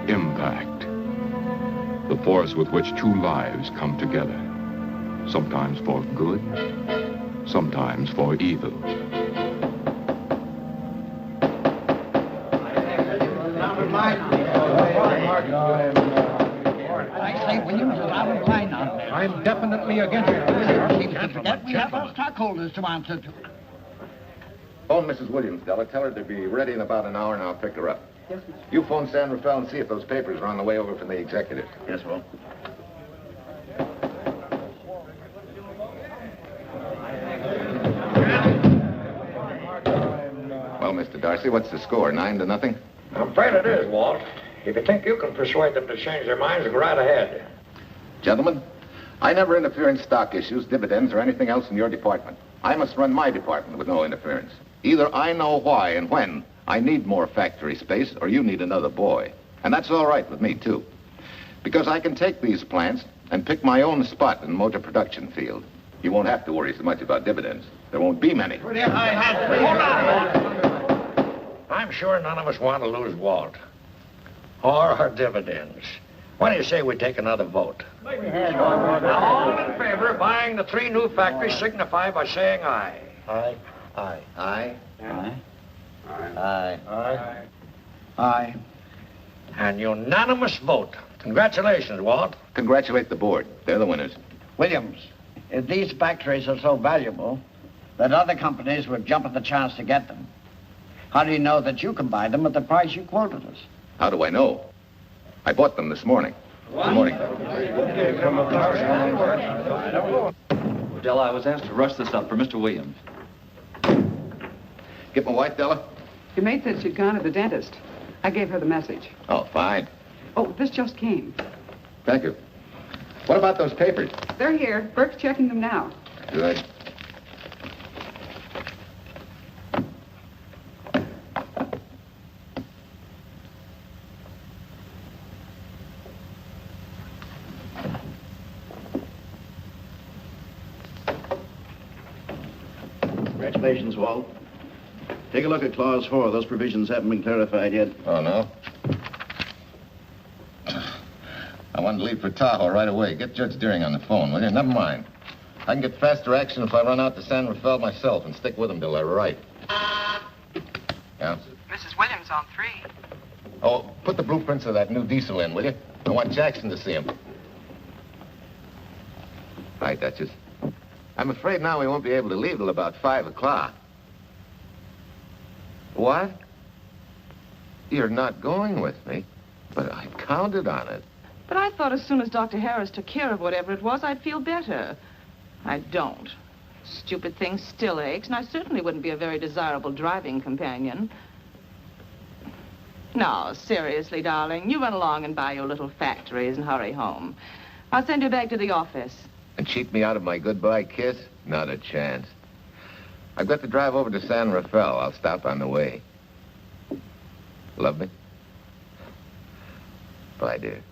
Impact. The force with which two lives come together. Sometimes for good, sometimes for evil. I say, Williams, is out of line out there. I'm definitely against it. Seems to forget we have our stockholders to answer to. Phone Mrs. Williams, Della. Tell her to be ready in about an hour and I'll pick her up. Yes, sir. You phone San Rafael and see if those papers are on the way over from the executive. Yes, well. Well, Mr. Darcy, what's the score? 9-0? I'm afraid it is, Walt. If you think you can persuade them to change their minds, go right ahead. Gentlemen, I never interfere in stock issues, dividends, or anything else in your department. I must run my department with no interference. Either I know why and when I need more factory space, or you need another boy. And that's all right with me, too. Because I can take these plants and pick my own spot in the motor production field. You won't have to worry so much about dividends. There won't be many. Hold on. I'm sure none of us want to lose Walt. Or our dividends. Why do you say we take another vote? All in favor of buying the 3 new factories signify by saying aye. Aye. Aye. Aye. Aye. Aye. Aye. Aye. An unanimous vote. Congratulations, Walt. Congratulate the board. They're the winners. Williams, if these factories are so valuable that other companies would jump at the chance to get them, how do you know that you can buy them at the price you quoted us? How do I know? I bought them this morning. Good morning. Della, I was asked to rush this up for Mr. Williams. Get my wife, Della? Your maid said she'd gone to the dentist. I gave her the message. Oh, fine. Oh, this just came. Thank you. What about those papers? They're here. Burke's checking them now. Good. Congratulations, Walt. Take a look at Clause 4. Those provisions haven't been clarified yet. Oh, no? I wanted to leave for Tahoe right away. Get Judge Deering on the phone, will you? Never mind. I can get faster action if I run out to San Rafael myself and stick with them till they're right. Yeah? Mrs. Williams on 3. Oh, put the blueprints of that new diesel in, will you? I want Jackson to see him. Hi, Duchess. I'm afraid now we won't be able to leave till about 5 o'clock. What? You're not going with me? But I counted on it. But I thought as soon as Dr. Harris took care of whatever it was, I'd feel better. I don't. Stupid thing still aches, and I certainly wouldn't be a very desirable driving companion. No, seriously, darling, you run along and buy your little factories and hurry home. I'll send you back to the office. And cheat me out of my goodbye kiss? Not a chance. I've got to drive over to San Rafael. I'll stop on the way. Love me? Bye, dear.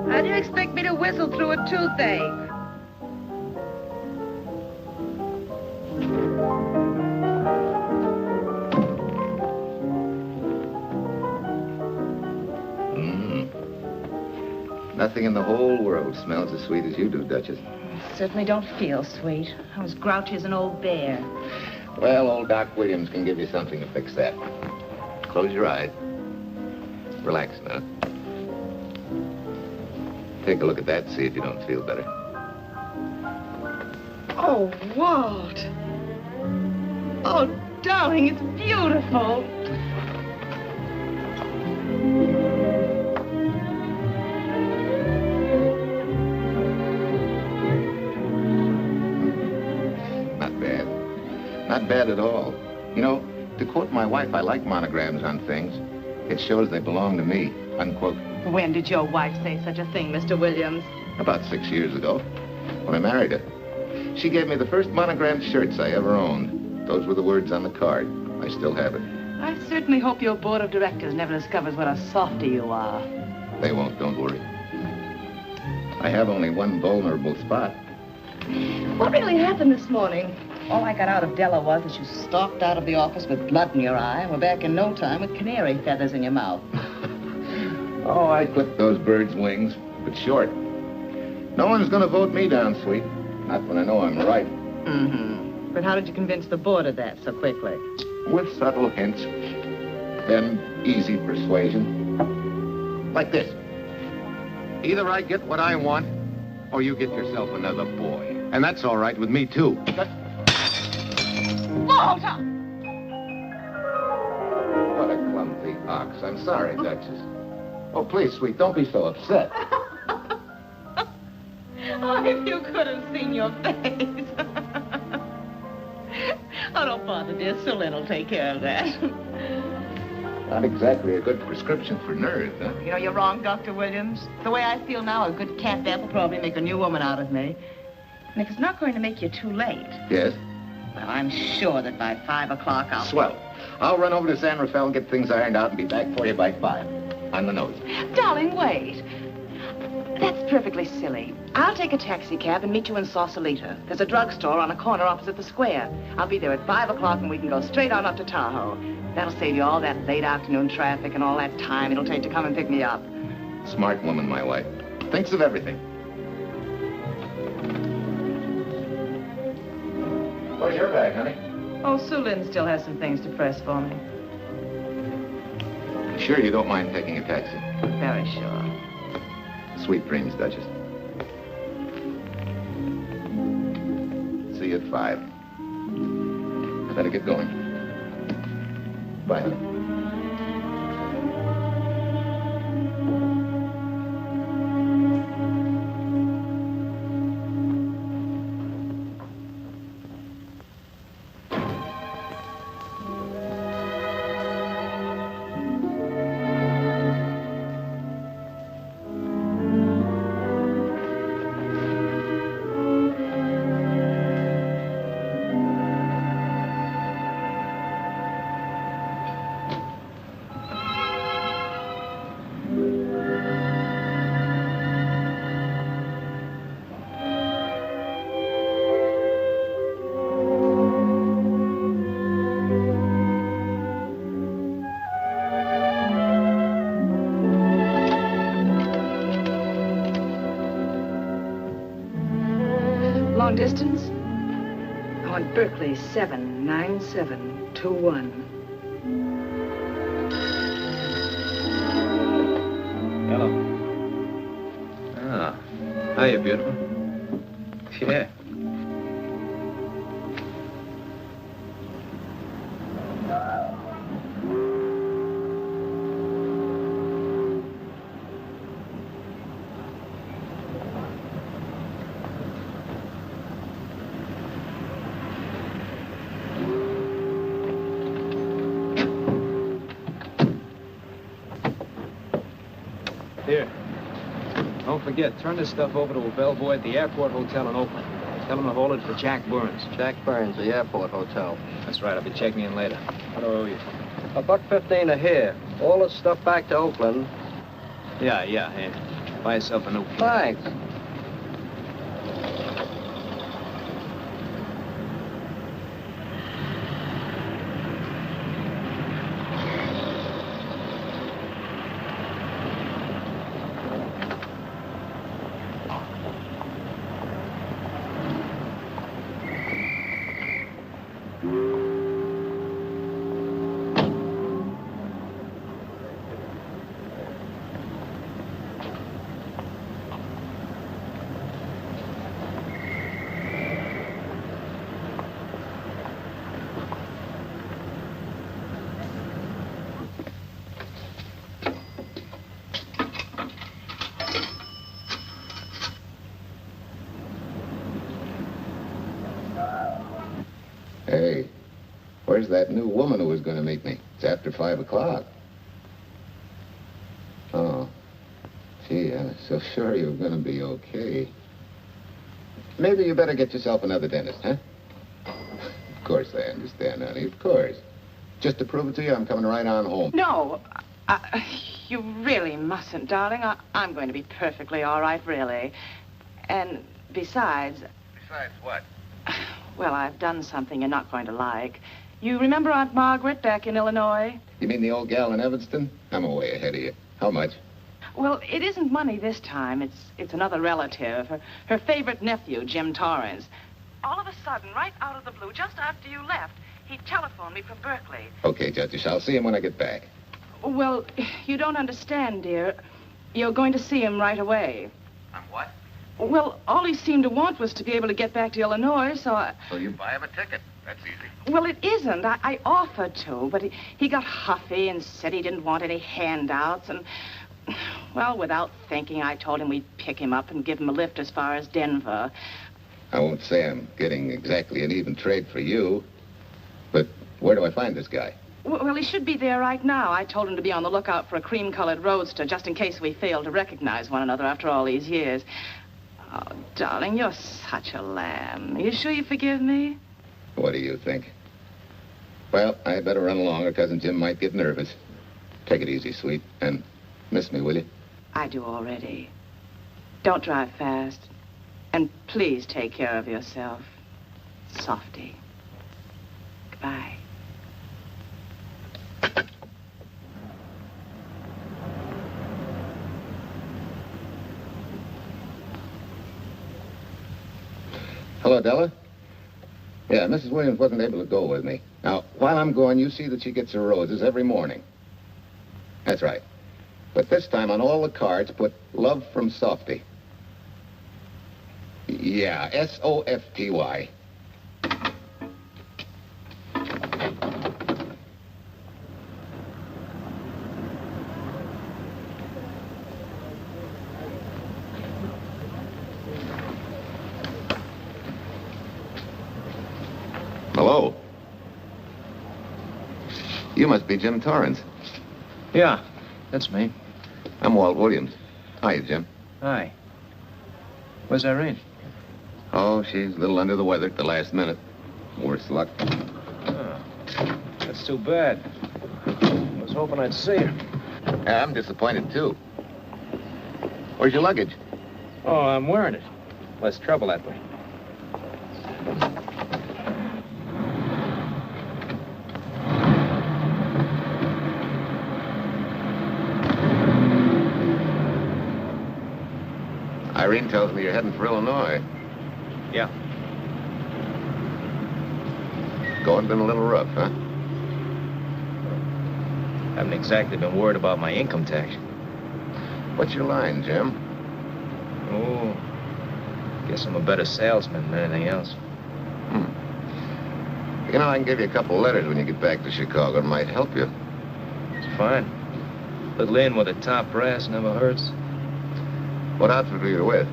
How do you expect me to whistle through a toothache? Nothing in the whole world smells as sweet as you do, Duchess. Certainly don't feel sweet. I was grouchy as an old bear. Well, old Doc Williams can give you something to fix that. Close your eyes. Relax now. Take a look at that and see if you don't feel better. Oh, Walt. Oh, darling, it's beautiful. Not bad. Not bad at all. You know, to quote my wife, I like monograms on things. It shows they belong to me, unquote. When did your wife say such a thing, Mr. Williams? About 6 years ago, when I married her. She gave me the first monogrammed shirts I ever owned. Those were the words on the card. I still have it. I certainly hope your board of directors never discovers what a softy you are. They won't, don't worry. I have only one vulnerable spot. What really happened this morning? All I got out of Della was that you stalked out of the office with blood in your eye and were back in no time with canary feathers in your mouth. Oh, I clipped those birds' wings, but short. No one's gonna vote me down, sweet. Not when I know I'm right. Mm-hmm. But how did you convince the board of that so quickly? With subtle hints and easy persuasion. Like this. Either I get what I want, or you get yourself another boy. And that's all right with me, too. Whoa, Tom! What a clumsy ox. I'm sorry, Duchess. Oh, please, sweet, don't be so upset. Oh, if you could have seen your face. Oh, don't bother, dear. Sue will take care of that. Not exactly a good prescription for nerves, huh? You know, you're wrong, Dr. Williams. The way I feel now, a good cat nap will probably make a new woman out of me. And if it's not going to make you too late... Yes? Well, I'm sure that by 5 o'clock I'll... Swell. I'll run over to San Rafael and get things ironed out and be back for you by 5. On the nose. Darling, wait. That's perfectly silly. I'll take a taxi cab and meet you in Sausalito. There's a drugstore on a corner opposite the square. I'll be there at 5 o'clock and we can go straight on up to Tahoe. That'll save you all that late afternoon traffic and all that time it'll take to come and pick me up. Smart woman, my wife. Thinks of everything. Where's your bag, honey? Oh, Sue Lynn still has some things to press for me. Sure you don't mind taking a taxi? Very sure. Sweet dreams, Duchess. See you at 5. Better get going. Bye, honey. Long distance? I want Berkeley 79721. Hello. Ah. Hiya, beautiful. Yeah. Here. Don't forget, turn this stuff over to a bellboy at the Airport Hotel in Oakland. Tell him to hold it for Jack Burns. Jack Burns, the Airport Hotel. That's right, I'll be checking in later. What do I owe you? $1.15 a hair. All this stuff back to Oakland. Yeah, here. Buy yourself a new... Thanks. Hey, where's that new woman who was going to meet me? It's after 5 o'clock. Oh, gee, I was so sure you were going to be okay. maybe you better get yourself another dentist, huh? Of course I understand, honey, of course. Just to prove it to you, I'm coming right on home. No, you really mustn't, darling. I'm going to be perfectly all right, really. And besides... Besides what? Well, I've done something you're not going to like. You remember Aunt Margaret back in Illinois? You mean the old gal in Evanston? I'm way ahead of you. How much? Well, it isn't money this time. It's another relative. Her favorite nephew, Jim Torrance. All of a sudden, right out of the blue, just after you left, he telephoned me from Berkeley. Okay, Judge, I'll see him when I get back. Well, you don't understand, dear. You're going to see him right away. On what? Well, all he seemed to want was to be able to get back to Illinois, so I... So you buy him a ticket. That's easy. Well, it isn't. I offered to, but he got huffy and said he didn't want any handouts, and... Well, without thinking, I told him we'd pick him up and give him a lift as far as Denver. I won't say I'm getting exactly an even trade for you, but where do I find this guy? Well, he should be there right now. I told him to be on the lookout for a cream-colored roadster, just in case we fail to recognize one another after all these years. Oh, darling, you're such a lamb. You sure you forgive me? What do you think? Well, I better run along or Cousin Jim might get nervous. Take it easy, sweet, and miss me, will you? I do already. Don't drive fast. And please take care of yourself. Softy. Goodbye. Hello, Della? Yeah, Mrs. Williams wasn't able to go with me. Now, while I'm going, you see that she gets her roses every morning. That's right. But this time on all the cards, put love from Softy. Yeah, S-O-F-T-Y. Hello. You must be Jim Torrance. Yeah, that's me. I'm Walt Williams. Hi, Jim. Hi. Where's Irene? Oh, she's a little under the weather at the last minute. Worse luck. Oh, that's too bad. I was hoping I'd see her. Yeah, I'm disappointed, too. Where's your luggage? Oh, I'm wearing it. Less trouble that way. Irene tells me you're heading for Illinois. Yeah. Going been a little rough, huh? Haven't exactly been worried about my income tax. What's your line, Jim? Oh, guess I'm a better salesman than anything else. You know, I can give you a couple letters when you get back to Chicago. It might help you. It's fine. Little in with the top brass never hurts. What outfit were you with?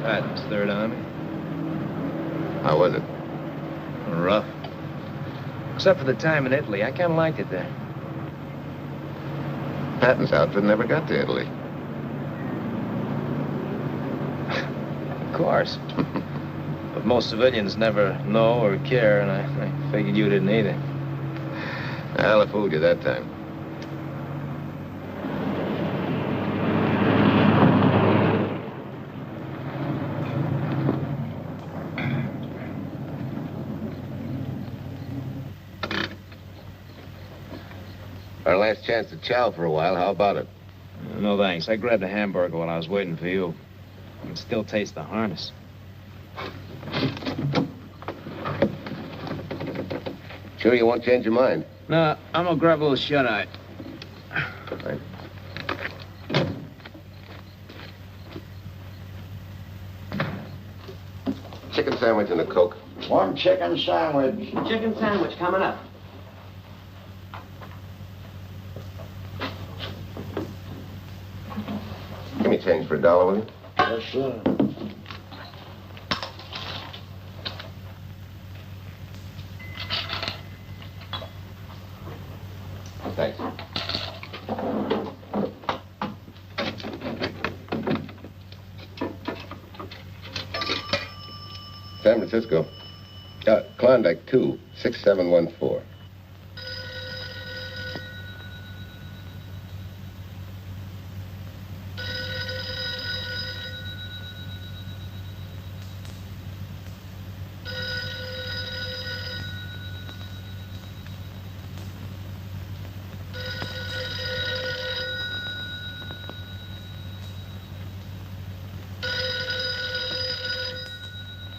Patton's Third Army. How was it? Rough. Except for the time in Italy. I kind of liked it there. Patton's outfit never got to Italy. Of course. But most civilians never know or care, and I figured you didn't either. Well, I fooled you that time. Our last chance to chow for a while. How about it? No, thanks. I grabbed a hamburger while I was waiting for you. I can still taste the harness. Sure you won't change your mind? No, I'm gonna grab a little shut-eye. Right. Chicken sandwich and a Coke. One chicken sandwich. Chicken sandwich coming up. Give me change for $1, will you? Yes, sir. Thanks. San Francisco. Klondike 2, 6714.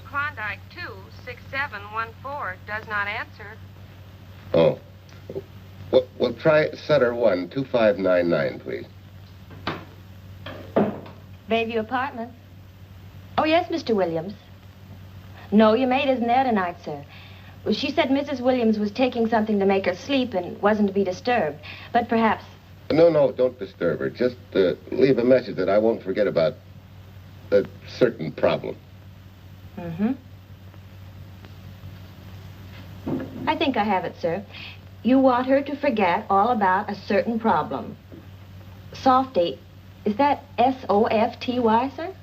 Klondike 2, 6714 does not answer. Oh. We'll try Sutter 1, 2599, please. Bayview Apartments. Oh, yes, Mr. Williams. No, your maid isn't there tonight, sir. Well, she said Mrs. Williams was taking something to make her sleep and wasn't to be disturbed. But perhaps... No, don't disturb her. Just leave a message that I won't forget about a certain problem. Mm-hmm. I think I have it, sir. You want her to forget all about a certain problem. Softy, is that S-O-F-T-Y, sir?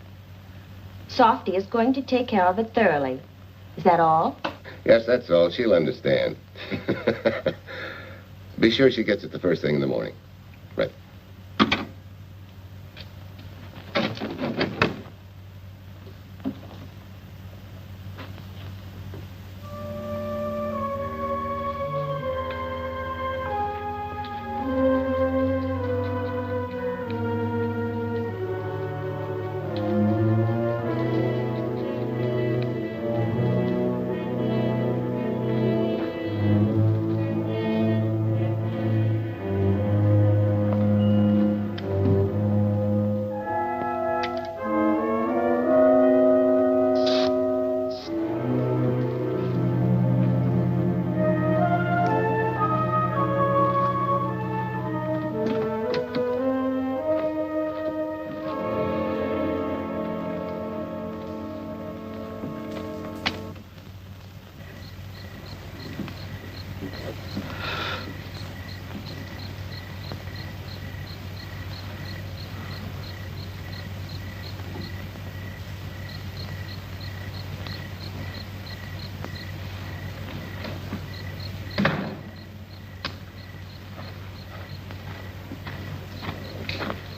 Softy is going to take care of it thoroughly. Is that all? Yes, that's all. She'll understand. Be sure she gets it the first thing in the morning. Right.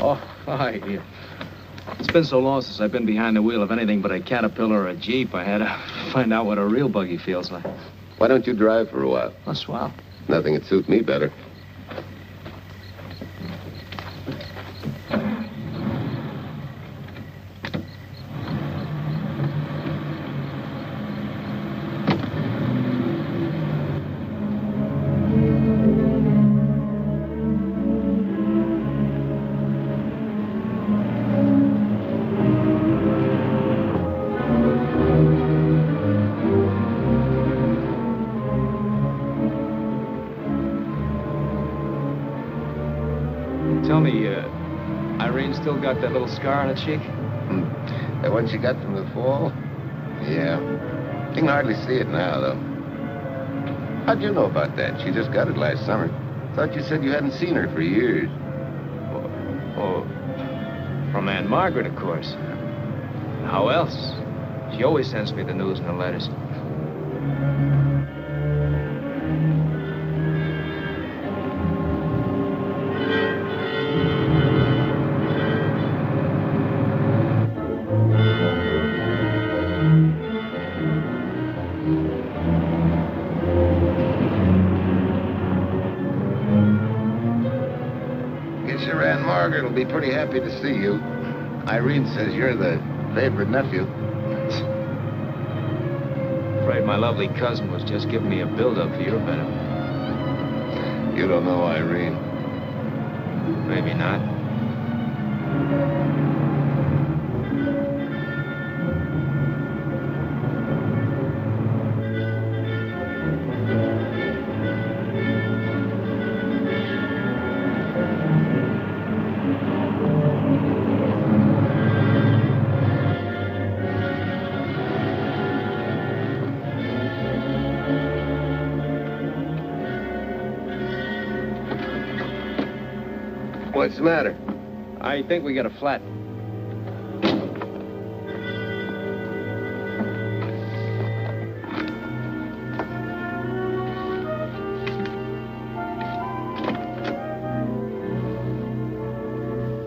Oh, hi. It's been so long since I've been behind the wheel of anything but a Caterpillar or a Jeep, I had to find out what a real buggy feels like. Why don't you drive for a while? Oh, swell. Nothing would suit me better. Tell me, Irene still got that little scar on her cheek? That one she got from the fall? Yeah. You can hardly see it now, though. How'd you know about that? She just got it last summer. Thought you said you hadn't seen her for years. Oh, from Aunt Margaret, of course. How else? She always sends me the news in her letters. Guess your Aunt Margaret will be pretty happy to see you. Irene says you're the favorite nephew. Afraid my lovely cousin was just giving me a build-up for your benefit. You don't know Irene. Maybe not. What's the matter? I think we got a flat.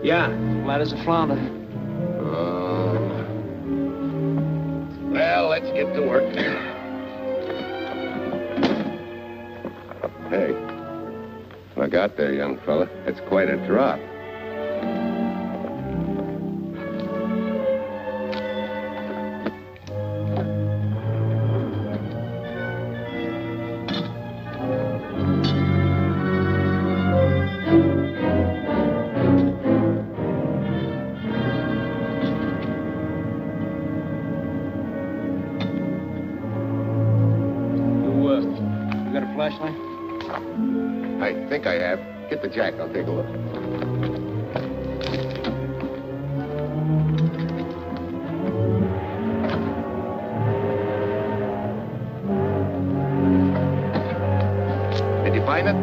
Yeah, flat as a flounder. Well, let's get to work. Hey, look out there, young fella. That's quite a drop. You got a flashlight? I think I have. Get the jack. I'll take a look. Did you find it?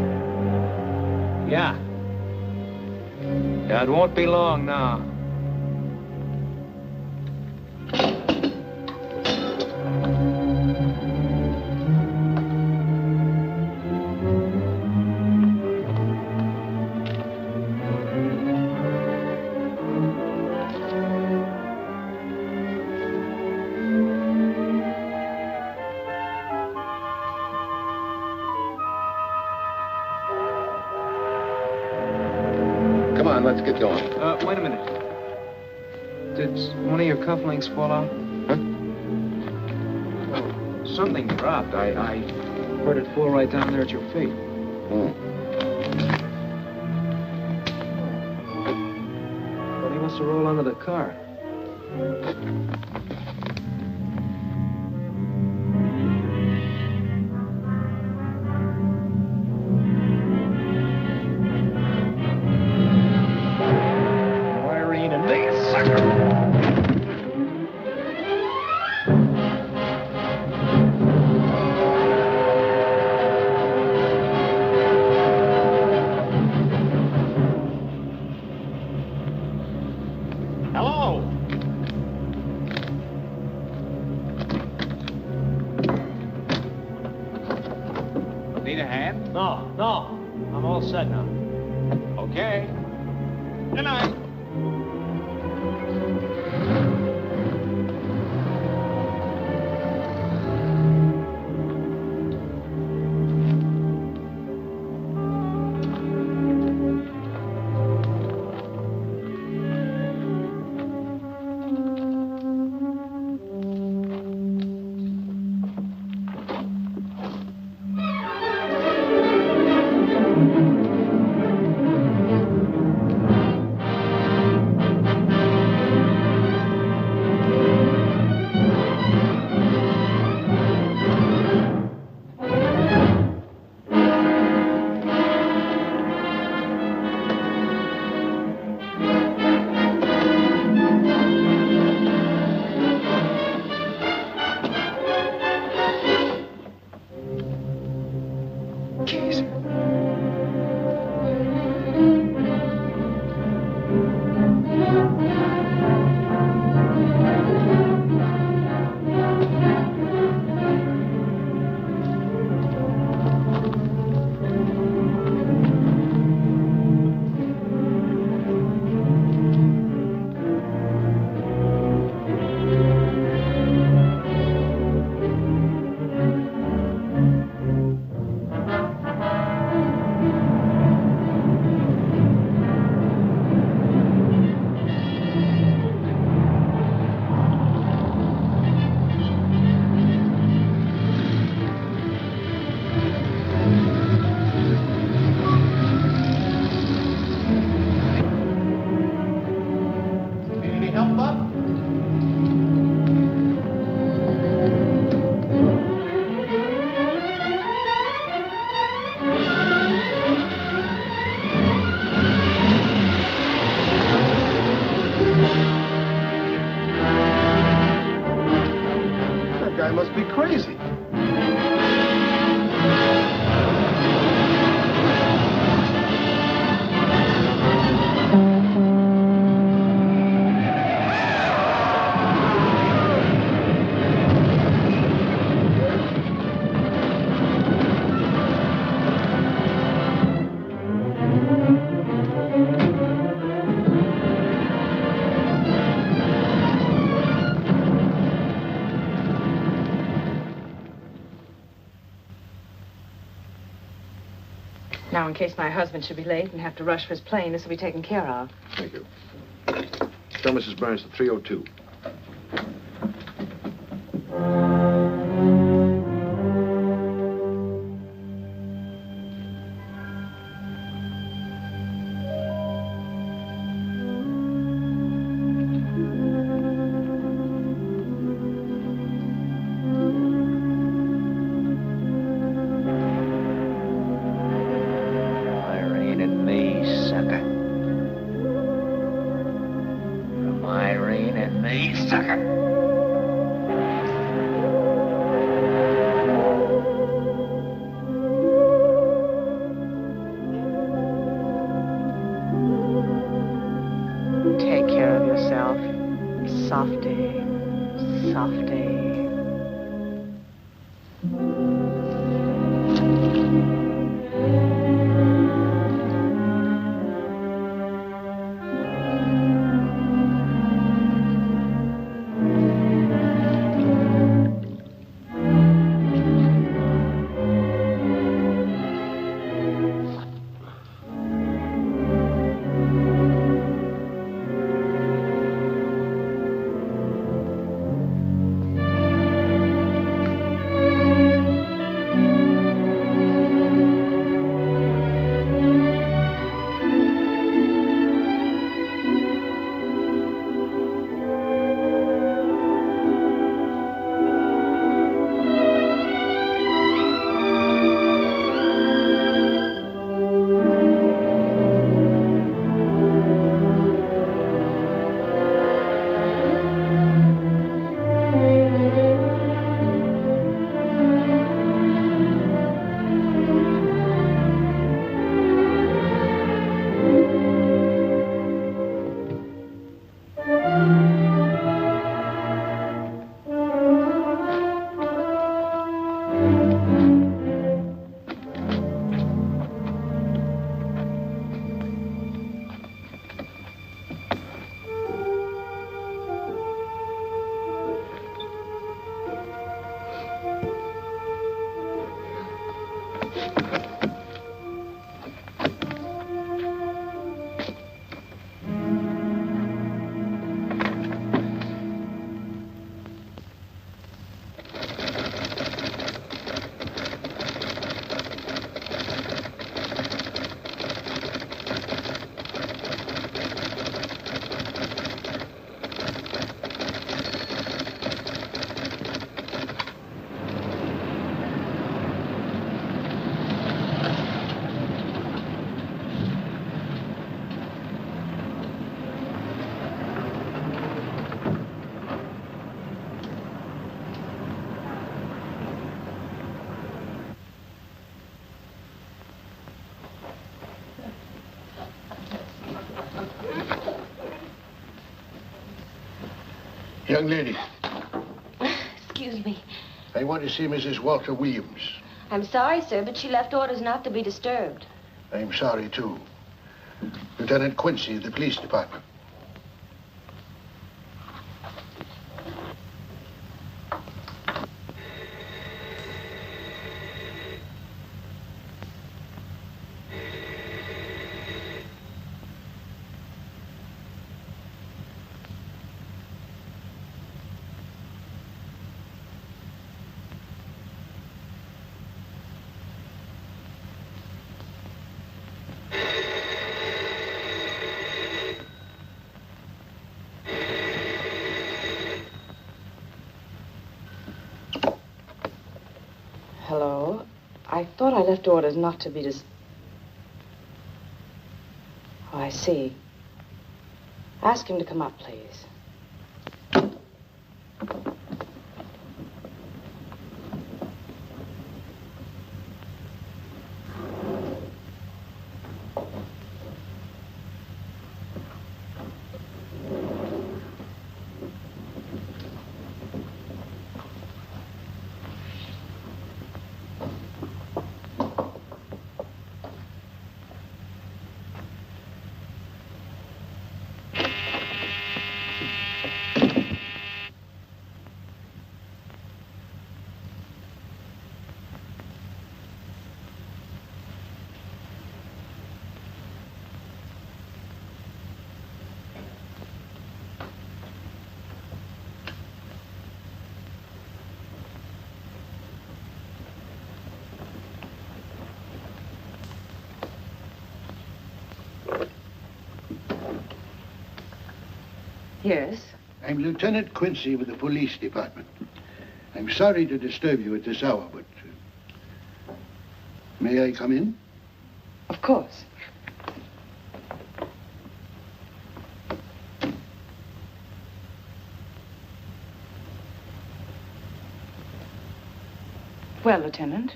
Yeah. Yeah, it won't be long now. Come on, let's get going. Wait a minute. Did one of your cufflinks fall out? Huh? Oh, something dropped. I heard it fall right down there at your feet. Hmm. Well, he must have rolled under the car. Hello. Need a hand? No. I'm all set now. Okay. Good night. Now, in case my husband should be late and have to rush for his plane, this will be taken care of. Thank you. Tell Mrs. Burns the 302. Take care of yourself. Softy. Softy. Young lady, Excuse me. I want to see Mrs. Walter Williams. I'm sorry, sir, but she left orders not to be disturbed. I'm sorry, too. Lieutenant Quincy of the police department. Hello? I thought I left orders not to be Oh, I see. Ask him to come up, please. Yes? I'm Lieutenant Quincy with the police department. I'm sorry to disturb you at this hour, but... may I come in? Of course. Well, Lieutenant?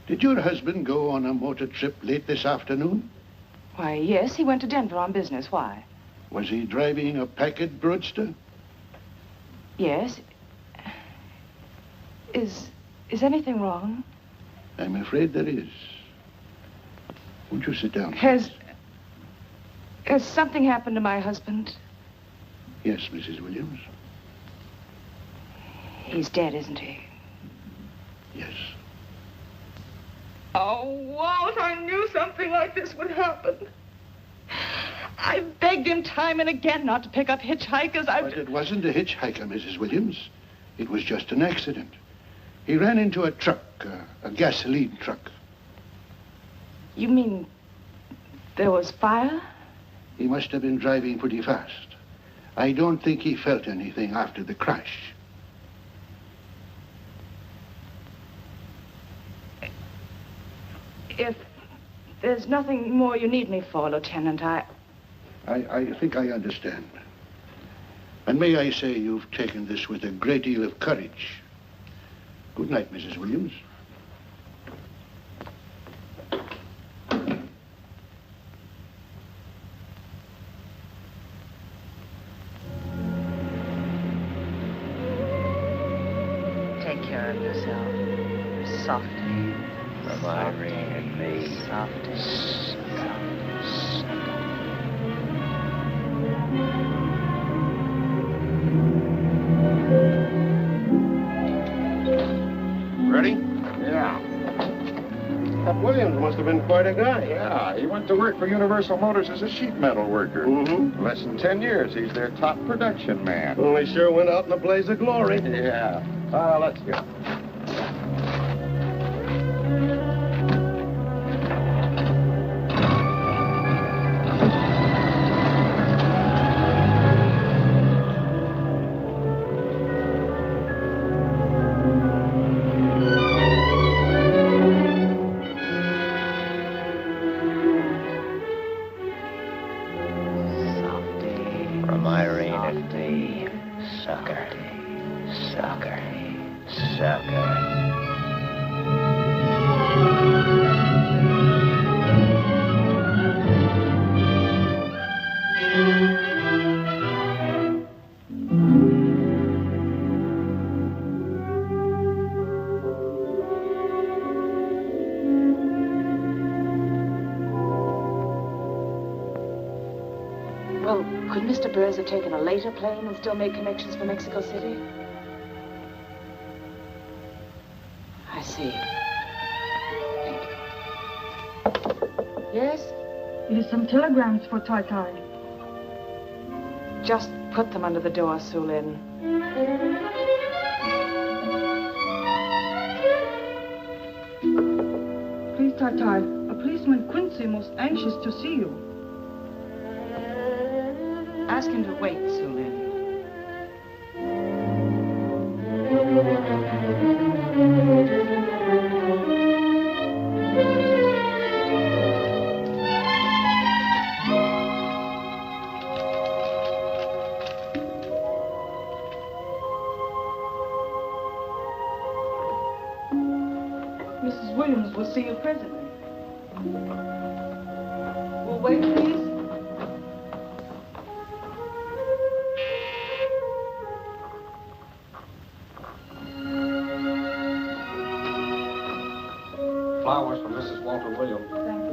Did your husband go on a motor trip late this afternoon? Why, yes, he went to Denver on business. Why? Was he driving a packet roadster? Yes. Is anything wrong? I'm afraid there is. Won't you sit down? Has something happened to my husband? Yes, Mrs. Williams. He's dead, isn't he? Yes. Oh, Walt, I knew something like this would happen. I begged him time and again not to pick up hitchhikers. But it wasn't a hitchhiker, Mrs. Williams. It was just an accident. He ran into a truck, a gasoline truck. You mean there was fire? He must have been driving pretty fast. I don't think he felt anything after the crash. If there's nothing more you need me for, Lieutenant, I think I understand. And may I say you've taken this with a great deal of courage. Good night, Mrs. Williams. Take care of yourself. Softly. From Irene and me. Softly. Ready? Yeah. That Williams must have been quite a guy. Yeah, he went to work for Universal Motors as a sheet metal worker. Mm-hmm. Less than 10 years, he's their top production man. Well, he sure went out in a blaze of glory. Yeah. Let's go. From Irene and me. Sucker. Sucker. Sucker. Well, could Mr. Burrs have taken a later plane and still made connections for Mexico City? I see. Thank you. Yes? It is some telegrams for Tai Tai. Just put them under the door, Su Lin. Please, Tai Tai, a policeman Quincy most anxious to see you. Ask him to wait, Su Lin. Mrs. Williams will see you presently. Will wait, please. Flowers for Mrs. Walter Williams. Thank you.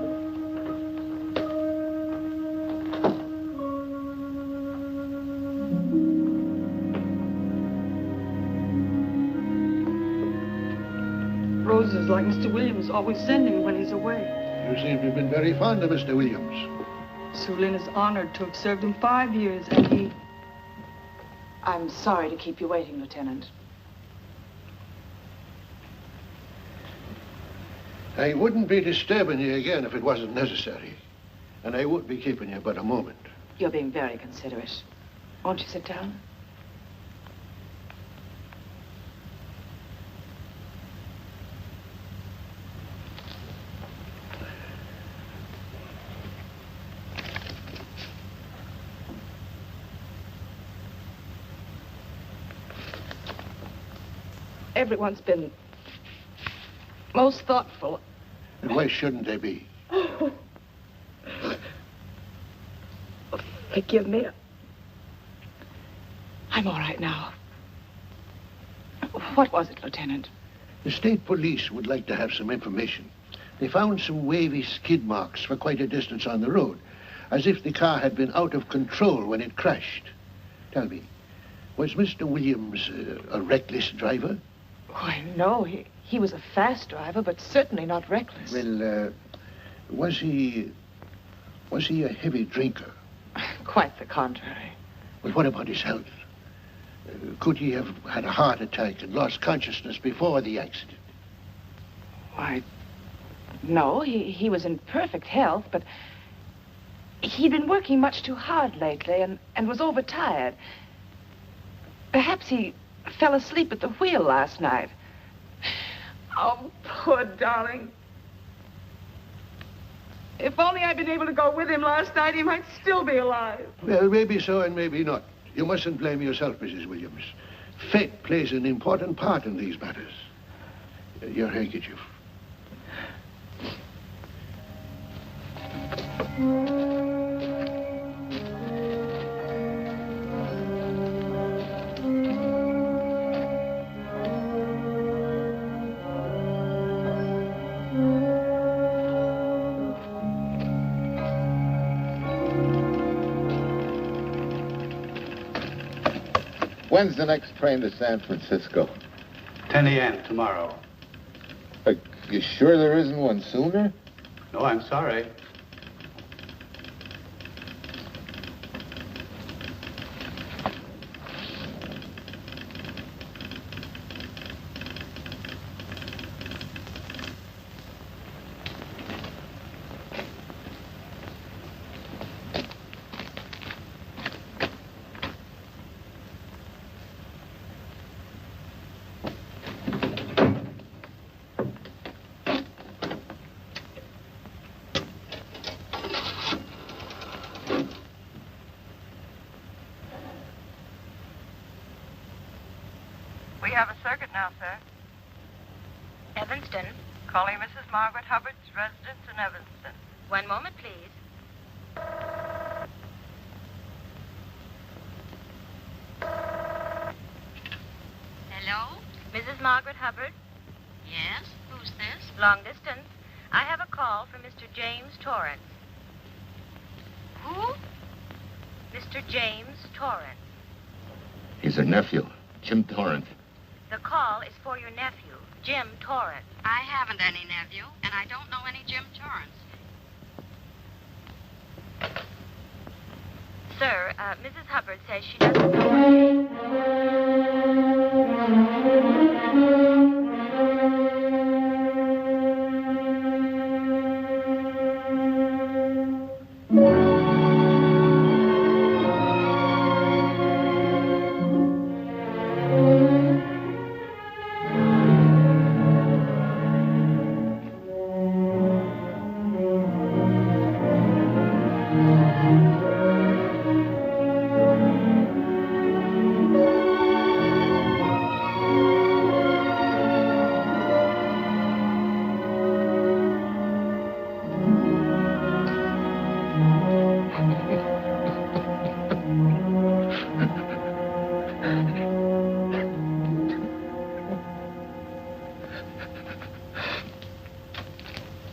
Roses like Mr. Williams always sending when he's away. You seem to have been very fond of Mr. Williams. Su Lin is honored to have served him 5 years, and he... I'm sorry to keep you waiting, Lieutenant. I wouldn't be disturbing you again if it wasn't necessary. And I wouldn't be keeping you but a moment. You're being very considerate. Won't you sit down? Everyone's been most thoughtful. And why shouldn't they be? Forgive me. I'm all right now. What was it, Lieutenant? The state police would like to have some information. They found some wavy skid marks for quite a distance on the road, as if the car had been out of control when it crashed. Tell me, was Mr. Williams a reckless driver? Why, no. He was a fast driver, but certainly not reckless. Well, was he a heavy drinker? Quite the contrary. Well, what about his health? Could he have had a heart attack and lost consciousness before the accident? Why, no. He was in perfect health, but he'd been working much too hard lately and was overtired. Perhaps he fell asleep at the wheel last night. Oh, poor darling. If only I'd been able to go with him last night, he might still be alive. Well, maybe so and maybe not. You mustn't blame yourself, Mrs. Williams. Fate plays an important part in these matters. Your handkerchief. When's the next train to San Francisco? 10 a.m. tomorrow. You sure there isn't one sooner? No, I'm sorry. We have a circuit now, sir. Evanston. Calling Mrs. Margaret Hubbard's residence in Evanston. One moment, please. Hello? Mrs. Margaret Hubbard? Yes? Who's this? Long distance. I have a call from Mr. James Torrance. Who? Mr. James Torrance. He's her nephew, Jim Torrance. The call is for your nephew, Jim Torrance. I haven't any nephew, and I don't know any Jim Torrance. Sir, Mrs. Hubbard says she doesn't know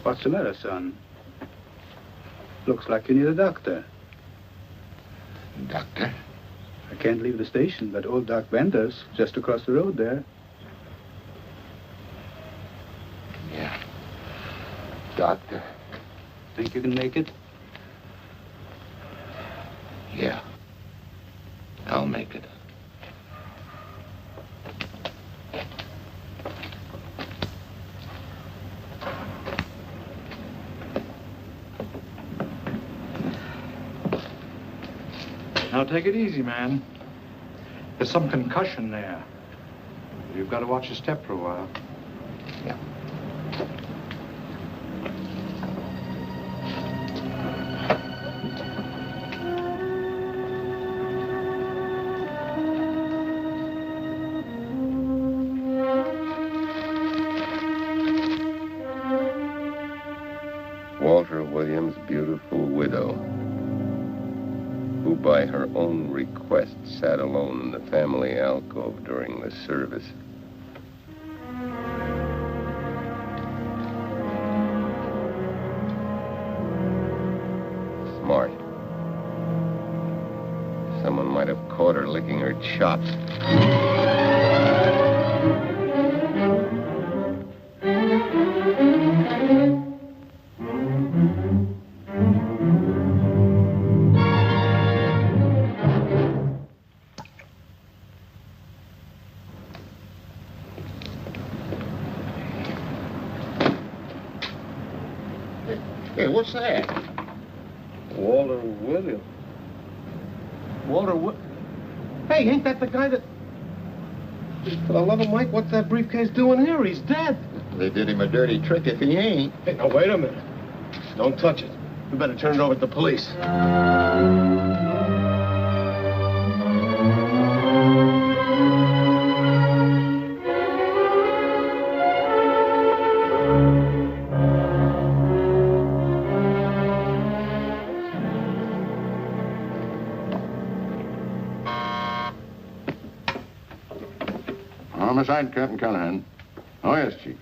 What's the matter, son? Looks like you need a doctor. Doctor? I can't leave the station, but old Doc Bender's just across the road there. Yeah. Doctor? Think you can make it? Yeah. I'll make it. Now, take it easy, man. There's some concussion there. You've got to watch your step for a while. Yeah. Walter Williams' beautiful widow, who by her own request sat alone in the family alcove during the service. Smart. Someone might have caught her licking her chops. Hey, what's that? Walter Williams. Hey, ain't that the guy that... For the love of Mike, what's that briefcase doing here? He's dead. They did him a dirty trick if he ain't. Hey, now, wait a minute. Don't touch it. We better turn it over to the police. Homicide, Captain Callahan. Oh, yes, Chief.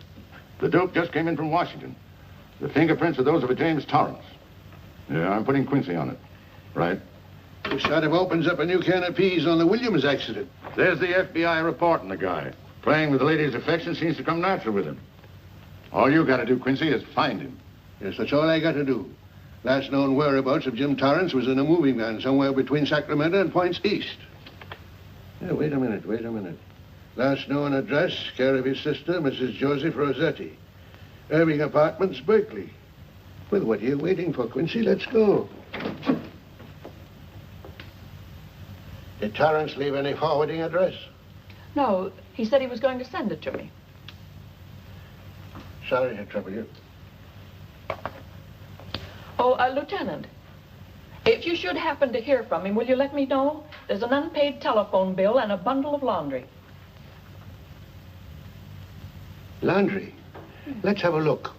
The dope just came in from Washington. The fingerprints are those of a James Torrance. Yeah, I'm putting Quincy on it. Right. Which sort of opens up a new can of peas on the Williams accident. There's the FBI reporting the guy. Playing with the lady's affection seems to come natural with him. All you got to do, Quincy, is find him. Yes, that's all I got to do. Last known whereabouts of Jim Torrance was in a moving van somewhere between Sacramento and Points East. Yeah, wait a minute. Last known address, care of his sister, Mrs. Joseph Rossetti. Irving Apartments, Berkeley. Well, what are you waiting for, Quincy? Let's go. Did Torrance leave any forwarding address? No, he said he was going to send it to me. Sorry to trouble you. Oh, Lieutenant, if you should happen to hear from him, will you let me know? There's an unpaid telephone bill and a bundle of laundry. Laundry? Let's have a look.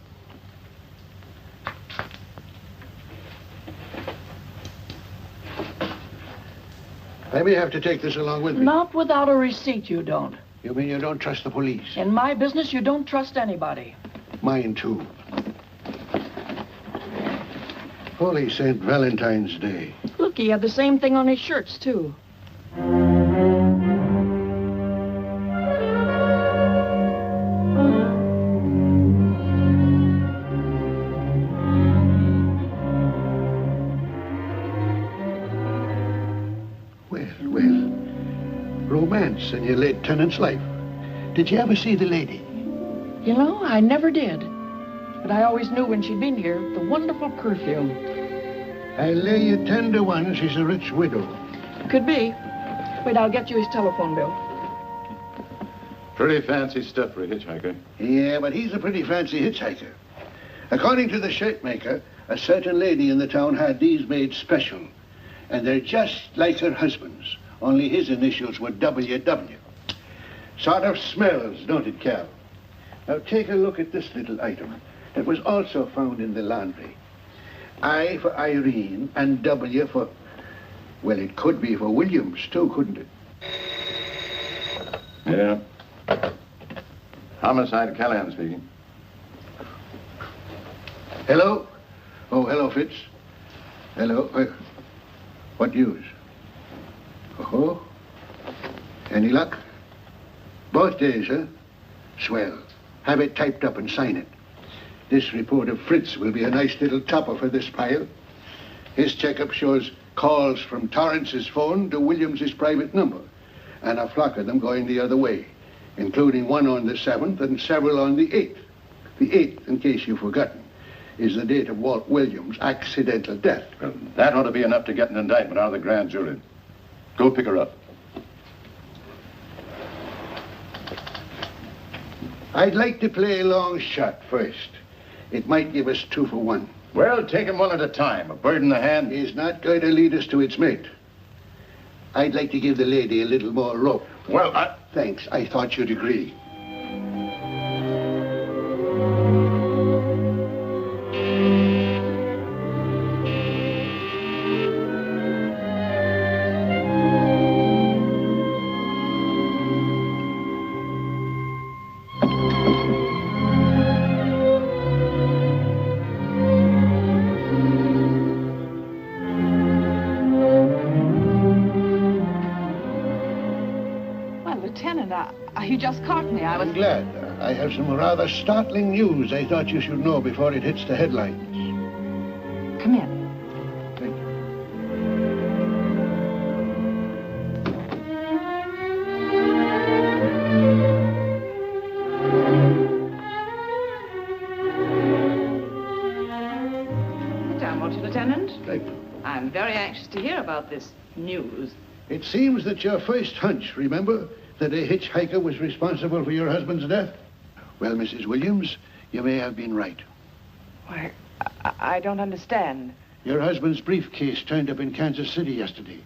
I may have to take this along with me. Not without a receipt, you don't. You mean you don't trust the police? In my business, you don't trust anybody. Mine, too. Holy St. Valentine's Day. Look, he had the same thing on his shirts, too. Romance in your late tenant's life. Did you ever see the lady? You know, I never did. But I always knew when she'd been here, the wonderful perfume. I lay you 10 to 1 she's a rich widow. Could be. Wait, I'll get you his telephone bill. Pretty fancy stuff for a hitchhiker. Yeah, but he's a pretty fancy hitchhiker. According to the shirt maker, a certain lady in the town had these made special. And they're just like her husband's. Only his initials were WW. Sort of smells, don't it, Cal? Now take a look at this little item that was also found in the laundry. I for Irene and W for... Well, it could be for Williams, too, couldn't it? Yeah. Homicide, Callahan speaking. Hello? Oh, hello, Fitz. Hello. What news? Oh? Any luck? Both days, huh? Swell. Have it typed up and sign it. This report of Fritz will be a nice little topper for this pile. His checkup shows calls from Torrance's phone to Williams's private number, and a flock of them going the other way, including one on the 7th and several on the 8th. The 8th, in case you've forgotten, is the date of Walt Williams' accidental death. Well, that ought to be enough to get an indictment out of the grand jury. Go pick her up. I'd like to play a long shot first. It might give us 2 for 1. Well, take him one at a time. A bird in the hand is not going to lead us to its mate. I'd like to give the lady a little more rope. Well, Thanks. I thought you'd agree. You just caught me. I'm glad. I have some rather startling news I thought you should know before it hits the headlines. Come in. Thank you. Sit down, won't you, Lieutenant? Thank you. I'm very anxious to hear about this news. It seems that your first hunch, remember, that a hitchhiker was responsible for your husband's death? Well, Mrs. Williams, you may have been right. Why, I don't understand. Your husband's briefcase turned up in Kansas City yesterday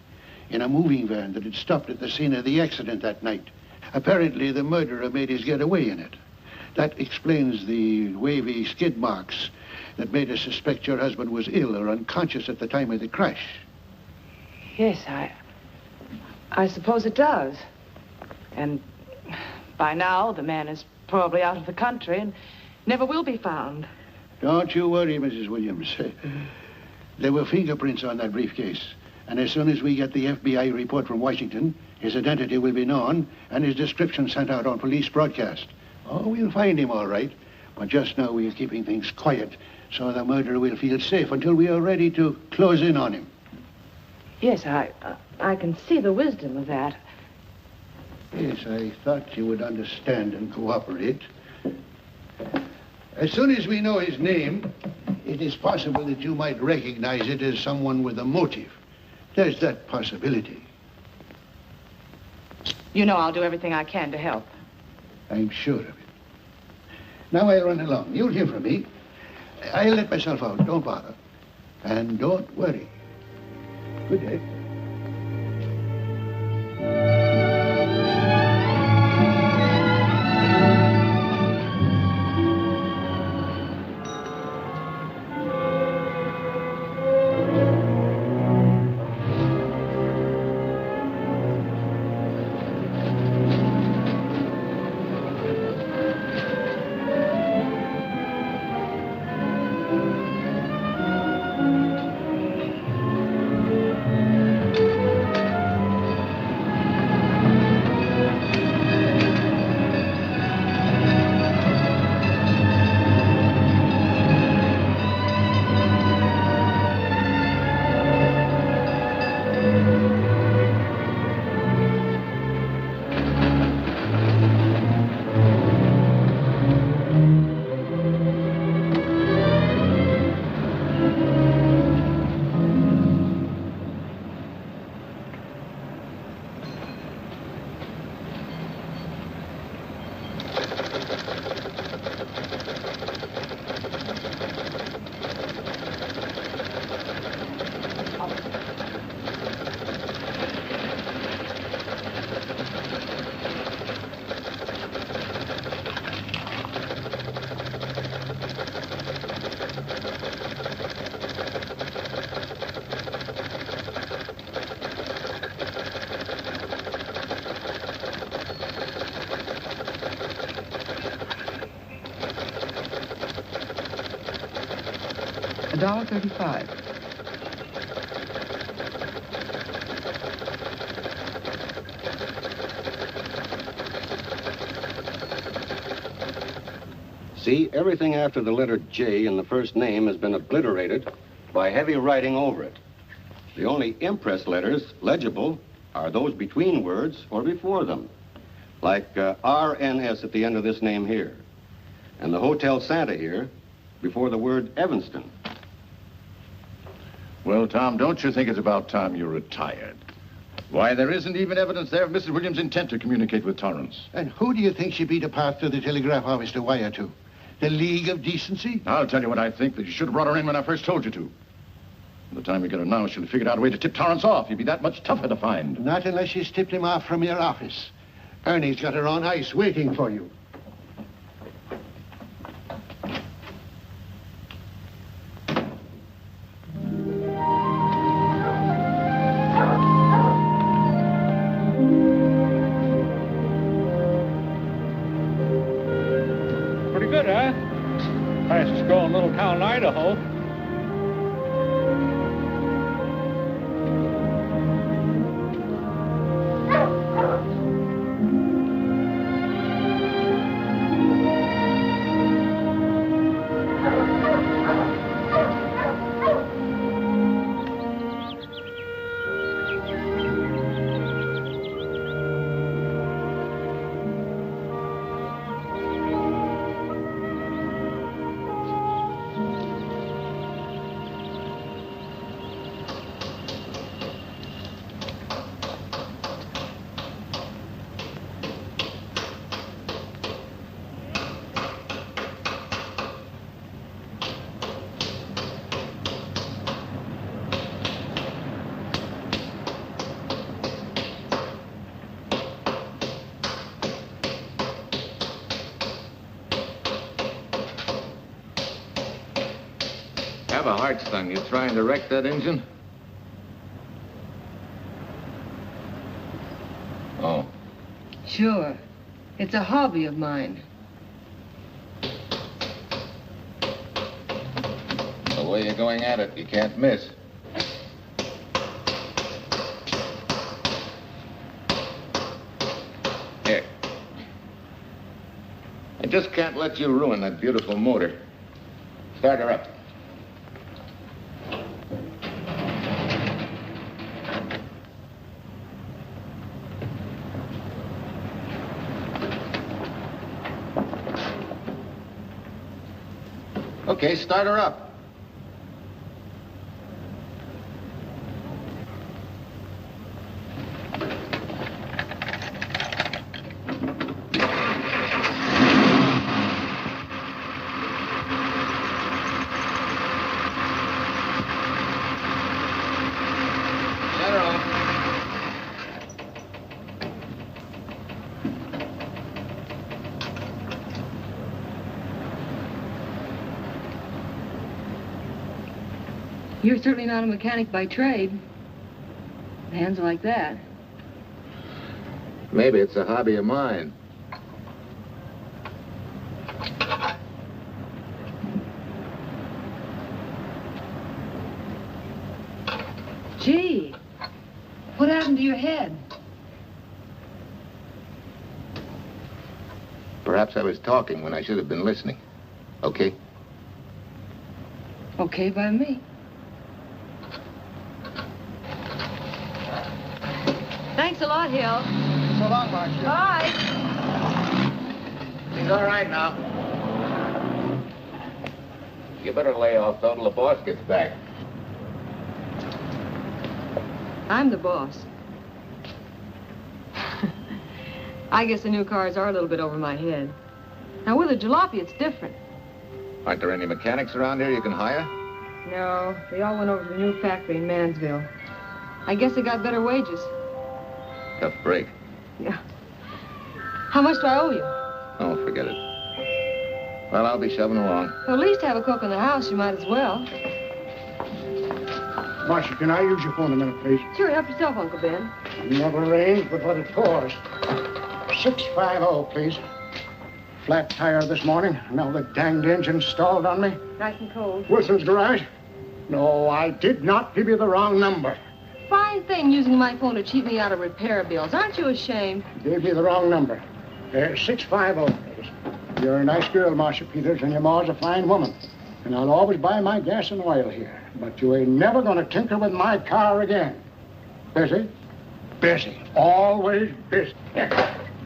in a moving van that had stopped at the scene of the accident that night. Apparently, the murderer made his getaway in it. That explains the wavy skid marks that made us suspect your husband was ill or unconscious at the time of the crash. Yes, I suppose it does. And by now, the man is probably out of the country and never will be found. Don't you worry, Mrs. Williams. There were fingerprints on that briefcase. And as soon as we get the FBI report from Washington, his identity will be known and his description sent out on police broadcast. Oh, we'll find him all right. But just now we're keeping things quiet so the murderer will feel safe until we are ready to close in on him. Yes, I can see the wisdom of that. Yes, I thought you would understand and cooperate. As soon as we know his name, it is possible that you might recognize it as someone with a motive. There's that possibility. You know I'll do everything I can to help. I'm sure of it. Now I'll run along. You'll hear from me. I'll let myself out. Don't bother. And don't worry. Good day. $1.35. See, everything after the letter J in the first name has been obliterated by heavy writing over it. The only impress letters legible are those between words or before them, like RNS at the end of this name here, and the Hotel Santa here before the word Evanston. Well, Tom, don't you think it's about time you retired? Why, there isn't even evidence there of Mrs. Williams' intent to communicate with Torrance. And who do you think she beat apart to the telegraph office to wire to? The League of Decency? I'll tell you what I think, that you should have brought her in when I first told you to. By the time we get her now, she'll have figured out a way to tip Torrance off. He'd be that much tougher to find. Not unless she's tipped him off from your office. Ernie's got her on ice waiting for you. Pretty good, huh? Fastest growing little town in Idaho. Have a heart, son. You trying to wreck that engine? Oh. Sure. It's a hobby of mine. The way you're going at it, you can't miss. Here. I just can't let you ruin that beautiful motor. Start her up. Okay, start her up. Shut her off. You're certainly not a mechanic by trade. Hands like that. Maybe it's a hobby of mine. Gee, what happened to your head? Perhaps I was talking when I should have been listening. Okay? Okay by me. Thanks a lot, Hill. So long, Marcia. Bye. He's all right now. You better lay off though till the boss gets back. I'm the boss. I guess the new cars are a little bit over my head. Now, with a jalopy, it's different. Aren't there any mechanics around here you can hire? No, they all went over to the new factory in Mansville. I guess they got better wages. Tough break. Yeah. How much do I owe you? Oh, forget it. Well, I'll be shoving along. Well, at least have a cook in the house. You might as well. Marcia, can I use your phone a minute, please? Sure, help yourself, Uncle Ben. Never arranged but what it cost. 650, please. Flat tire this morning. Now the danged engine stalled on me. Nice and cold. Wilson's garage? No, I did not give you the wrong number. Fine thing using my phone to cheat me out of repair bills. Aren't you ashamed? Gave you the wrong number. 650, please. You're a nice girl, Marcia Peters, and your ma's a fine woman. And I'll always buy my gas and oil here. But you ain't never gonna tinker with my car again. Busy? Busy. Always busy.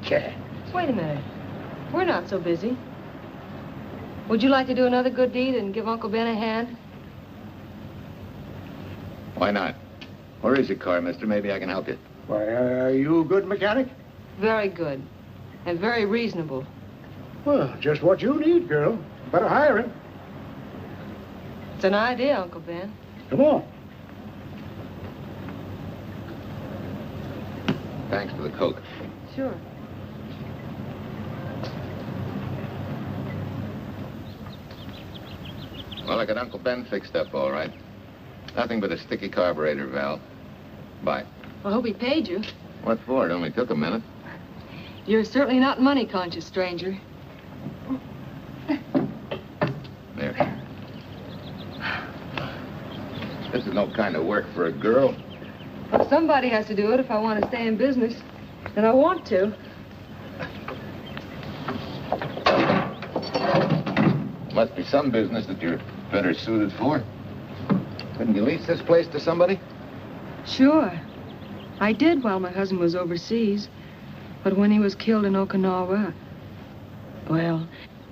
Okay. Wait a minute. We're not so busy. Would you like to do another good deed and give Uncle Ben a hand? Why not? Where is your car, mister? Maybe I can help you. Why, are you a good mechanic? Very good. And very reasonable. Well, just what you need, girl. Better hire him. It's an idea, Uncle Ben. Come on. Thanks for the Coke. Sure. Well, I got Uncle Ben fixed up all right. Nothing but a sticky carburetor valve. Bye. I hope he paid you. What for? It only took a minute. You're certainly not money conscious, stranger. There. This is no kind of work for a girl. Well, somebody has to do it if I want to stay in business. And I want to. Must be some business that you're better suited for. Couldn't you lease this place to somebody? Sure. I did while my husband was overseas. But when he was killed in Okinawa, well,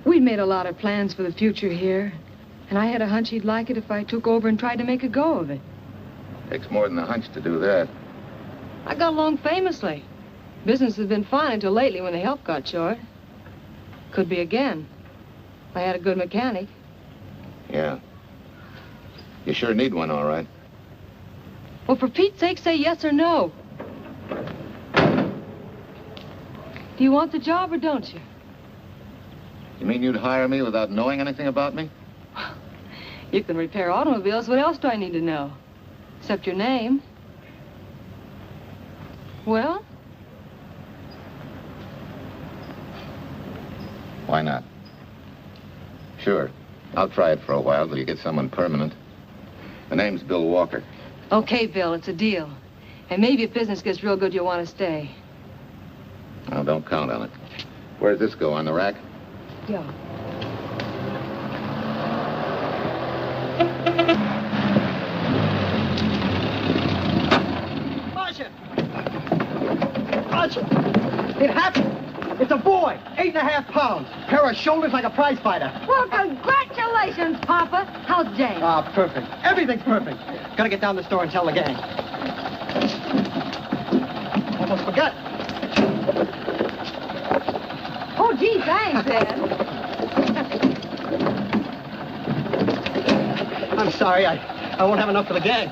we'd made a lot of plans for the future here. And I had a hunch he'd like it if I took over and tried to make a go of it. Takes more than a hunch to do that. I got along famously. Business has been fine until lately when the help got short. Could be again. I had a good mechanic. Yeah. You sure need one, all right. Well, for Pete's sake, say yes or no. Do you want the job or don't you? You mean you'd hire me without knowing anything about me? You can repair automobiles. What else do I need to know? Except your name. Well? Why not? Sure. I'll try it for a while till you get someone permanent. The name's Bill Walker. Okay, Bill, it's a deal. And maybe if business gets real good, you'll want to stay. Well, don't count on it. Where's this go, on the rack? Yeah. Marcia! It happened! It's a boy, 8.5 pounds. Pair of shoulders like a prize fighter. Well, congratulations, Papa. How's Jane? Ah, perfect. Everything's perfect. Gotta get down to the store and tell the gang. Almost forgot. Oh, gee, thanks, Dad. I'm sorry, I won't have enough for the gang.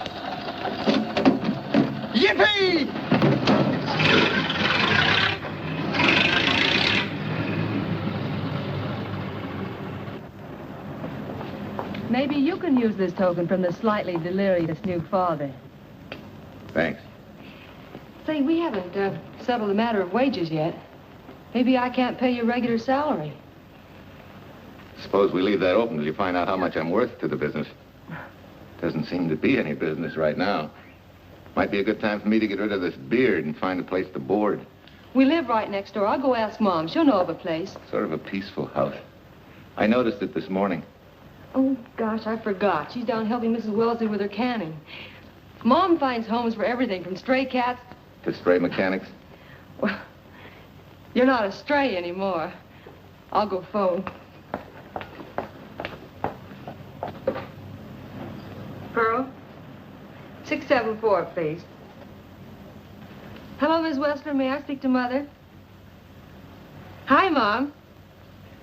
Yippee! Maybe you can use this token from the slightly delirious new father. Thanks. Say, we haven't settled the matter of wages yet. Maybe I can't pay your regular salary. Suppose we leave that open till you find out how much I'm worth to the business. Doesn't seem to be any business right now. Might be a good time for me to get rid of this beard and find a place to board. We live right next door. I'll go ask Mom. She'll know of a place. Sort of a peaceful house. I noticed it this morning. Oh, gosh, I forgot. She's down helping Mrs. Wellesley with her canning. Mom finds homes for everything from stray cats... To stray mechanics? Well, you're not a stray anymore. I'll go phone. Pearl? 674, please. Hello, Miss Westler. May I speak to Mother? Hi, Mom.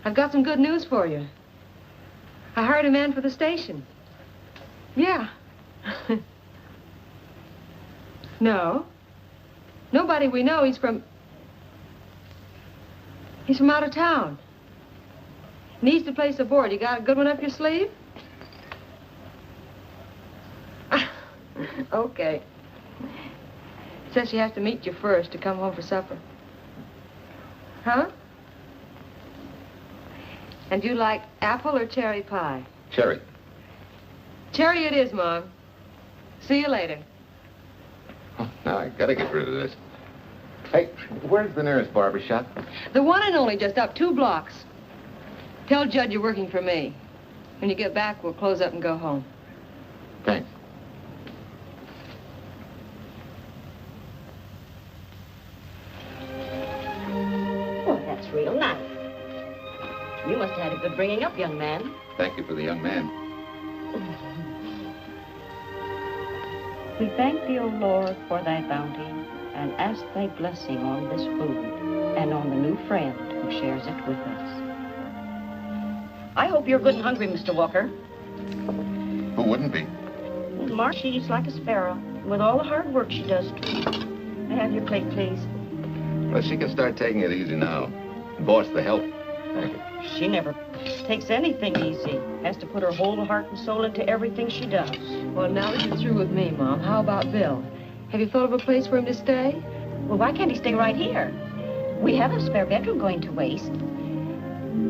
I've got some good news for you. I hired a man for the station. Yeah. No. Nobody we know. He's from out of town. Needs to place a board. You got a good one up your sleeve? Okay. Says she has to meet you first to come home for supper. Huh? And you like apple or cherry pie? Cherry. Cherry it is, Mom. See you later. Oh, now I gotta get rid of this. Hey, where's the nearest barber shop? The one and only, just up 2 blocks. Tell Judd you're working for me. When you get back, we'll close up and go home. Thanks. Oh, that's real nice. You must have had a good bringing up, young man. Thank you for the young man. We thank thee, O Lord, for thy bounty, and ask thy blessing on this food and on the new friend who shares it with us. I hope you're good and hungry, Mr. Walker. Who wouldn't be? Marsh, she eats like a sparrow, with all the hard work she does. May I have your plate, please? Well, she can start taking it easy now. Boss, the help. Thank you. She never takes anything easy. Has to put her whole heart and soul into everything she does. Well, now that you're through with me, Mom, how about Bill? Have you thought of a place for him to stay? Well, why can't he stay right here? We have a spare bedroom going to waste.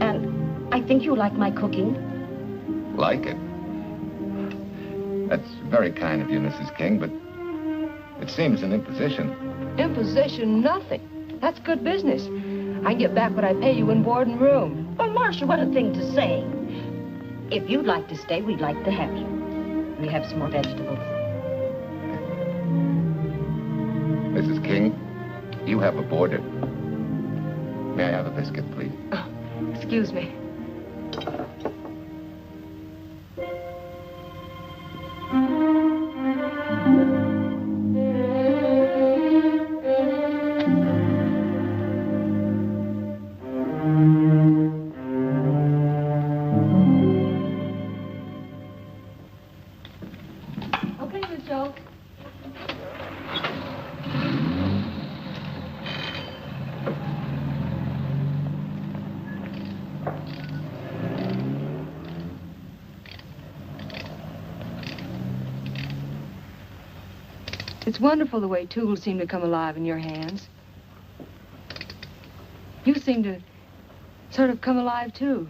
And I think you like my cooking. Like it? That's very kind of you, Mrs. King, but it seems an imposition. Imposition, nothing. That's good business. I can get back what I pay you in board and room. Well, Marcia, what a thing to say. If you'd like to stay, we'd like to have you. We have some more vegetables. Mrs. King, you have a boarder. May I have a biscuit, please? Oh, excuse me. It's wonderful the way tools seem to come alive in your hands. You seem to sort of come alive, too.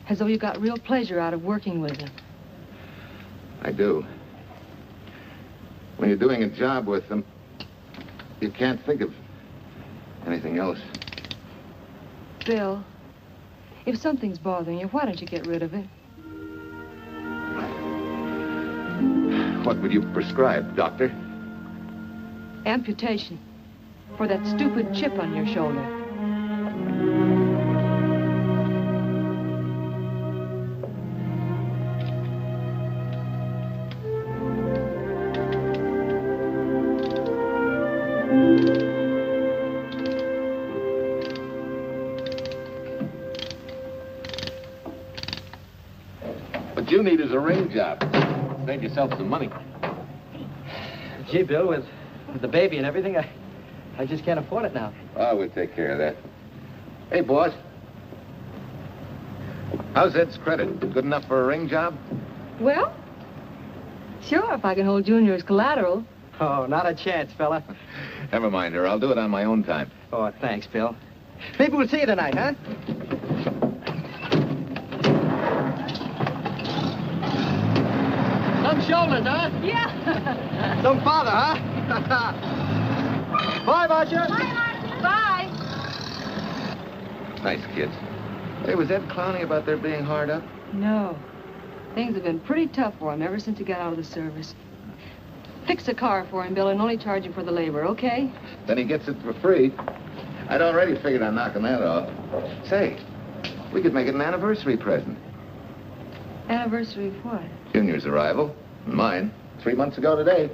As though you got real pleasure out of working with them. I do. When you're doing a job with them, you can't think of anything else. Bill, if something's bothering you, why don't you get rid of it? What would you prescribe, doctor? Amputation. For that stupid chip on your shoulder. What you need is a ring job. Save yourself some money. Gee, Bill, with the baby and everything, I just can't afford it now. Oh, we'll take care of that. Hey, boss. How's Ed's credit? Good enough for a ring job? Well, sure, if I can hold Junior as collateral. Oh, not a chance, fella. Never mind her. I'll do it on my own time. Oh, thanks, Bill. Maybe we'll see you tonight, huh? Some shoulders, huh? Yeah. Some father, huh? Bye, Marcia. Bye, Marcia. Bye. Nice kids. Hey, was Ed clowning about their being hard up? No. Things have been pretty tough for him ever since he got out of the service. Fix a car for him, Bill, and only charge him for the labor, okay? Then he gets it for free. I'd already figured on knocking that off. Say, we could make it an anniversary present. Anniversary of what? Junior's arrival, and mine, 3 months ago today.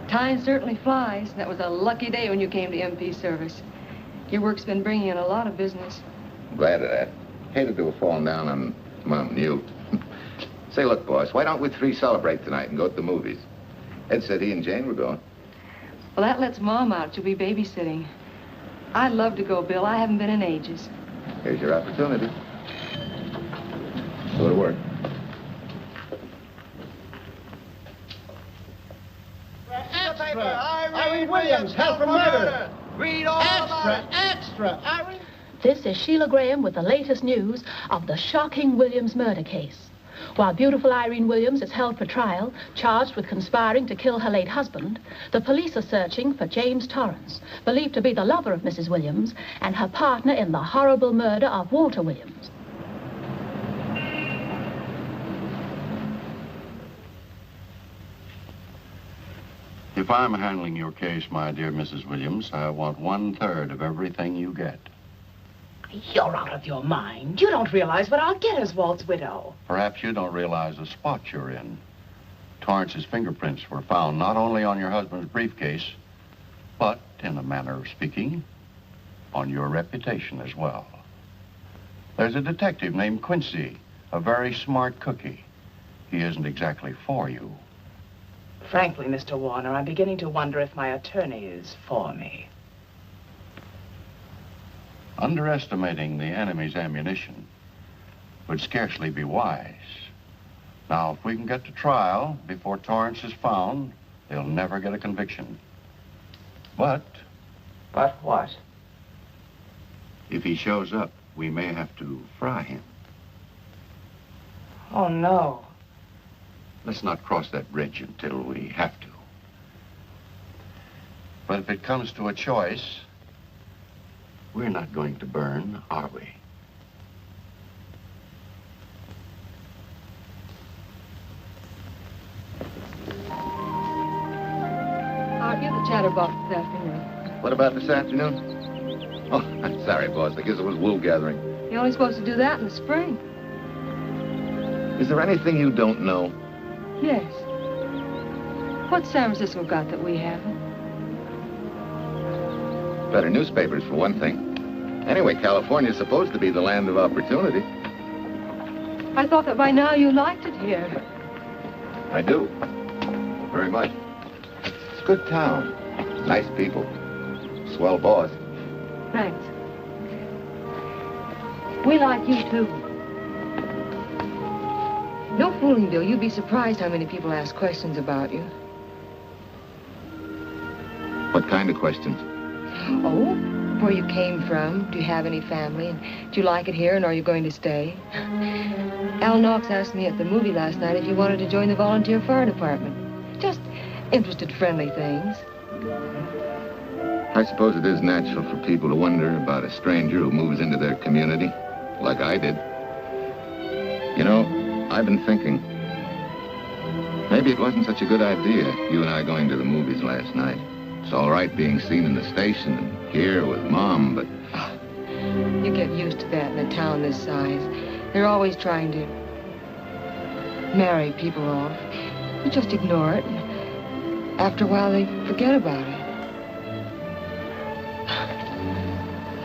Time certainly flies. That was a lucky day when you came to MP service. Your work's been bringing in a lot of business. Glad of that. Hated to have fallen down on Mom and you. Say, look, boss, why don't we three celebrate tonight and go to the movies? Ed said he and Jane were going. Well, that lets Mom out. She'll be babysitting. I'd love to go, Bill. I haven't been in ages. Here's your opportunity. Go to work. Extra! Irene Williams, held for murder! Read all about it! Extra! Irene... This is Sheila Graham with the latest news of the shocking Williams murder case. While beautiful Irene Williams is held for trial, charged with conspiring to kill her late husband, the police are searching for James Torrance, believed to be the lover of Mrs. Williams and her partner in the horrible murder of Walter Williams. If I'm handling your case, my dear Mrs. Williams, I want 1/3 of everything you get. You're out of your mind. You don't realize what I'll get as Walt's widow. Perhaps you don't realize the spot you're in. Torrance's fingerprints were found not only on your husband's briefcase, but, in a manner of speaking, on your reputation as well. There's a detective named Quincy, a very smart cookie. He isn't exactly for you. Frankly, Mr. Warner, I'm beginning to wonder if my attorney is for me. Underestimating the enemy's ammunition would scarcely be wise. Now, if we can get to trial before Torrance is found, they'll never get a conviction. But... But what? If he shows up, we may have to fry him. Oh, no. Let's not cross that bridge until we have to. But if it comes to a choice, we're not going to burn, are we? Aren't you the chatterbox this afternoon? What about this afternoon? Oh, I'm sorry, boss. I guess it was wool gathering. You're only supposed to do that in the spring. Is there anything you don't know? Yes. What's San Francisco got that we haven't? Better newspapers, for one thing. Anyway, California's supposed to be the land of opportunity. I thought that by now you liked it here. I do. Very much. It's a good town. Nice people. Swell boss. Thanks. We like you, too. No fooling, Bill. You'd be surprised how many people ask questions about you. What kind of questions? Oh, where you came from, do you have any family, and do you like it here, and are you going to stay? Al Knox asked me at the movie last night if you wanted to join the volunteer fire department. Just interested, friendly things. I suppose it is natural for people to wonder about a stranger who moves into their community, like I did. You know, I've been thinking, maybe it wasn't such a good idea, you and I going to the movies last night. It's all right being seen in the station and here with Mom, but... You get used to that in a town this size. They're always trying to marry people off. You just ignore it. And after a while, they forget about it.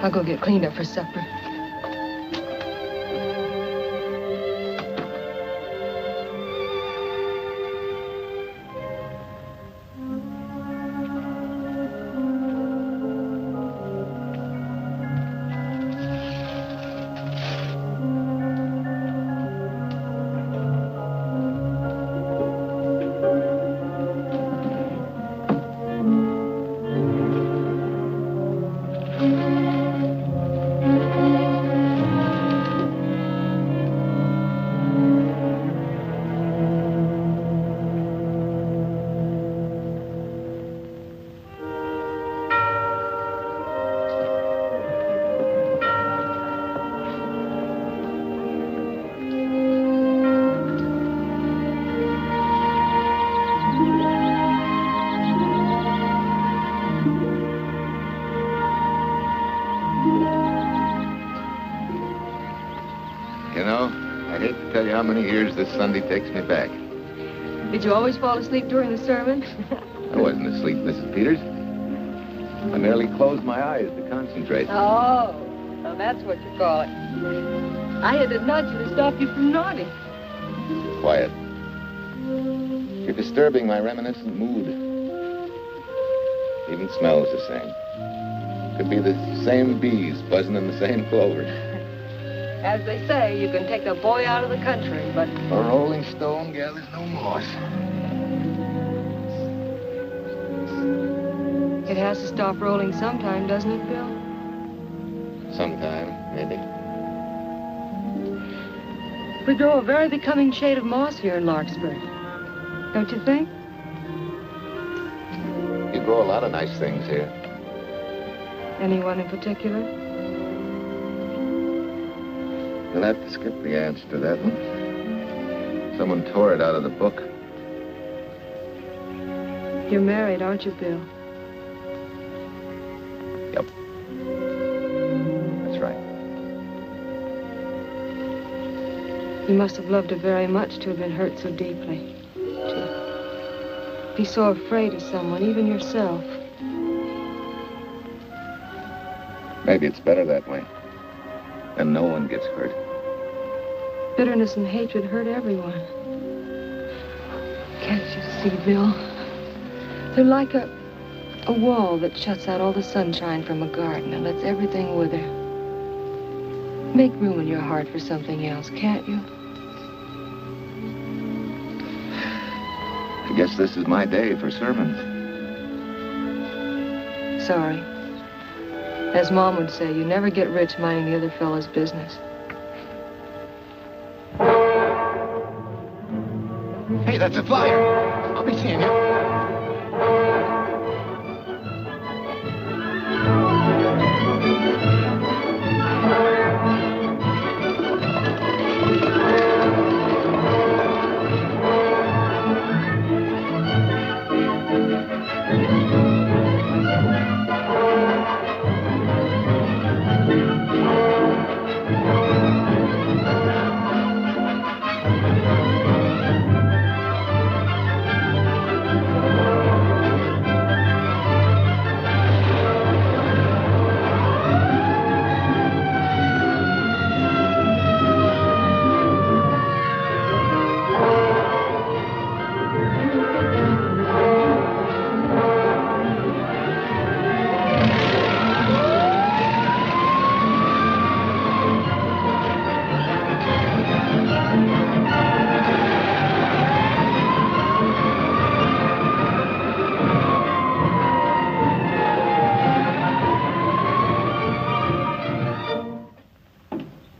I'll go get cleaned up for supper. How many years this Sunday takes me back. Did you always fall asleep during the sermon? I wasn't asleep, Mrs. Peters. I merely closed my eyes to concentrate. Oh, well, that's what you call it. I had to nudge you to stop you from nodding. Quiet. You're disturbing my reminiscent mood. Even smells the same. Could be the same bees buzzing in the same clover. As they say, you can take the boy out of the country, but... A rolling stone gathers no moss. It has to stop rolling sometime, doesn't it, Bill? Sometime, maybe. We grow a very becoming shade of moss here in Larkspur. Don't you think? You grow a lot of nice things here. Anyone in particular? You'll have to skip the answer to that one. Someone tore it out of the book. You're married, aren't you, Bill? Yep. That's right. You must have loved her very much to have been hurt so deeply. To be so afraid of someone, even yourself. Maybe it's better that way. And no one gets hurt. Bitterness and hatred hurt everyone. Can't you see, Bill? They're like a wall that shuts out all the sunshine from a garden and lets everything wither. Make room in your heart for something else, can't you? I guess this is my day for sermons. Sorry. As Mom would say, you never get rich minding the other fellow's business. Hey, that's a flyer. I'll be seeing you.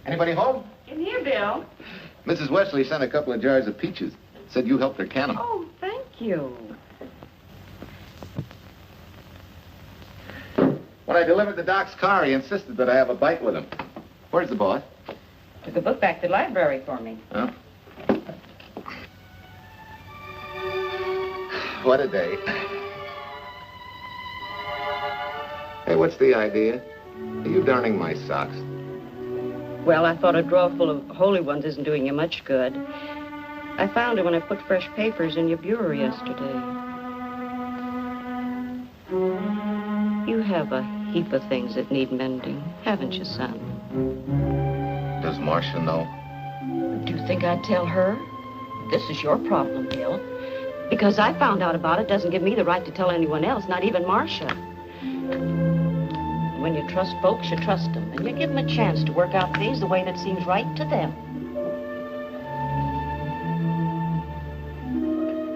Anybody home? In here, Bill. Mrs. Wesley sent a couple of jars of peaches. Said you helped her can them. Oh, thank you. When I delivered the doc's car, he insisted that I have a bite with him. Where's the boss? Took a book back to the library for me. Oh. What a day. Hey, what's the idea? Are you darning my socks? Well, I thought a drawer full of holy ones isn't doing you much good. I found it when I put fresh papers in your bureau yesterday. You have a heap of things that need mending, haven't you, son? Does Marcia know? Do you think I'd tell her? This is your problem, Bill. Because I found out about it doesn't give me the right to tell anyone else, not even Marcia. When you trust folks, you trust them, and you give them a chance to work out things the way that seems right to them.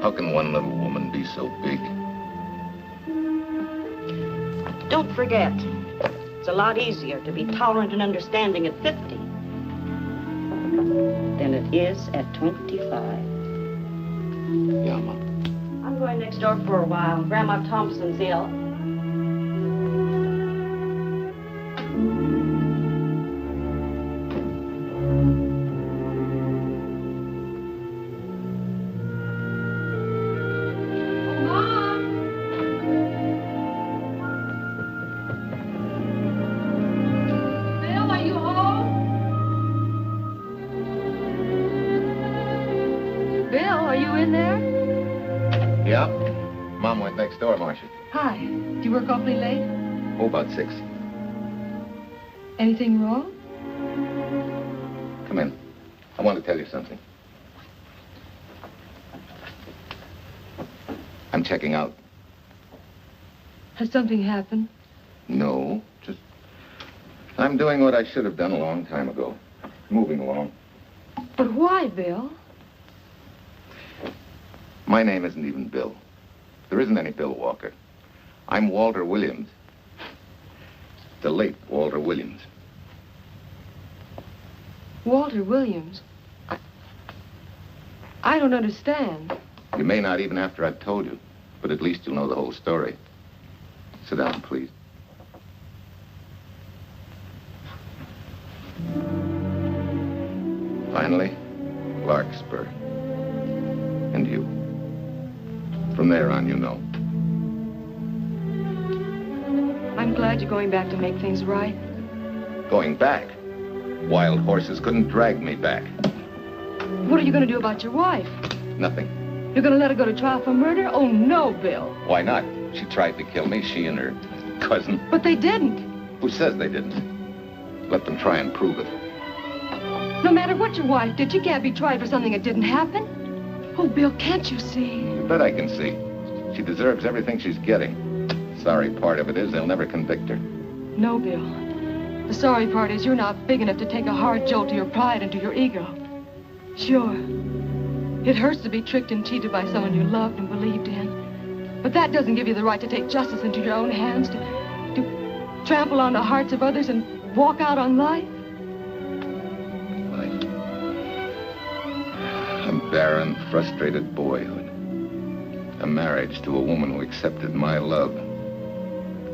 How can one little woman be so big? Don't forget, it's a lot easier to be tolerant and understanding at 50 than it is at 25. Yeah, Mom. I'm going next door for a while. Grandma Thompson's ill. Next door, Marcia. Hi. Do you work awfully late? Oh, about 6. Anything wrong? Come in. I want to tell you something. I'm checking out. Has something happened? No, just... I'm doing what I should have done a long time ago. Moving along. But why, Bill? My name isn't even Bill. There isn't any Bill Walker. I'm Walter Williams. The late Walter Williams. Walter Williams? I don't understand. You may not even after I've told you, but at least you'll know the whole story. Sit down, please. Finally, Larkspur. And you. From there on, you know. I'm glad you're going back to make things right. Going back? Wild horses couldn't drag me back. What are you going to do about your wife? Nothing. You're going to let her go to trial for murder? Oh, no, Bill. Why not? She tried to kill me, she and her cousin. But they didn't. Who says they didn't? Let them try and prove it. No matter what your wife did, she can't be tried for something that didn't happen. Oh, Bill, can't you see? You bet I can see. She deserves everything she's getting. Sorry part of it is they'll never convict her. No, Bill. The sorry part is you're not big enough to take a hard jolt to your pride and to your ego. Sure. It hurts to be tricked and cheated by someone you loved and believed in. But that doesn't give you the right to take justice into your own hands, to trample on the hearts of others and walk out on life. A barren, frustrated boyhood. A marriage to a woman who accepted my love,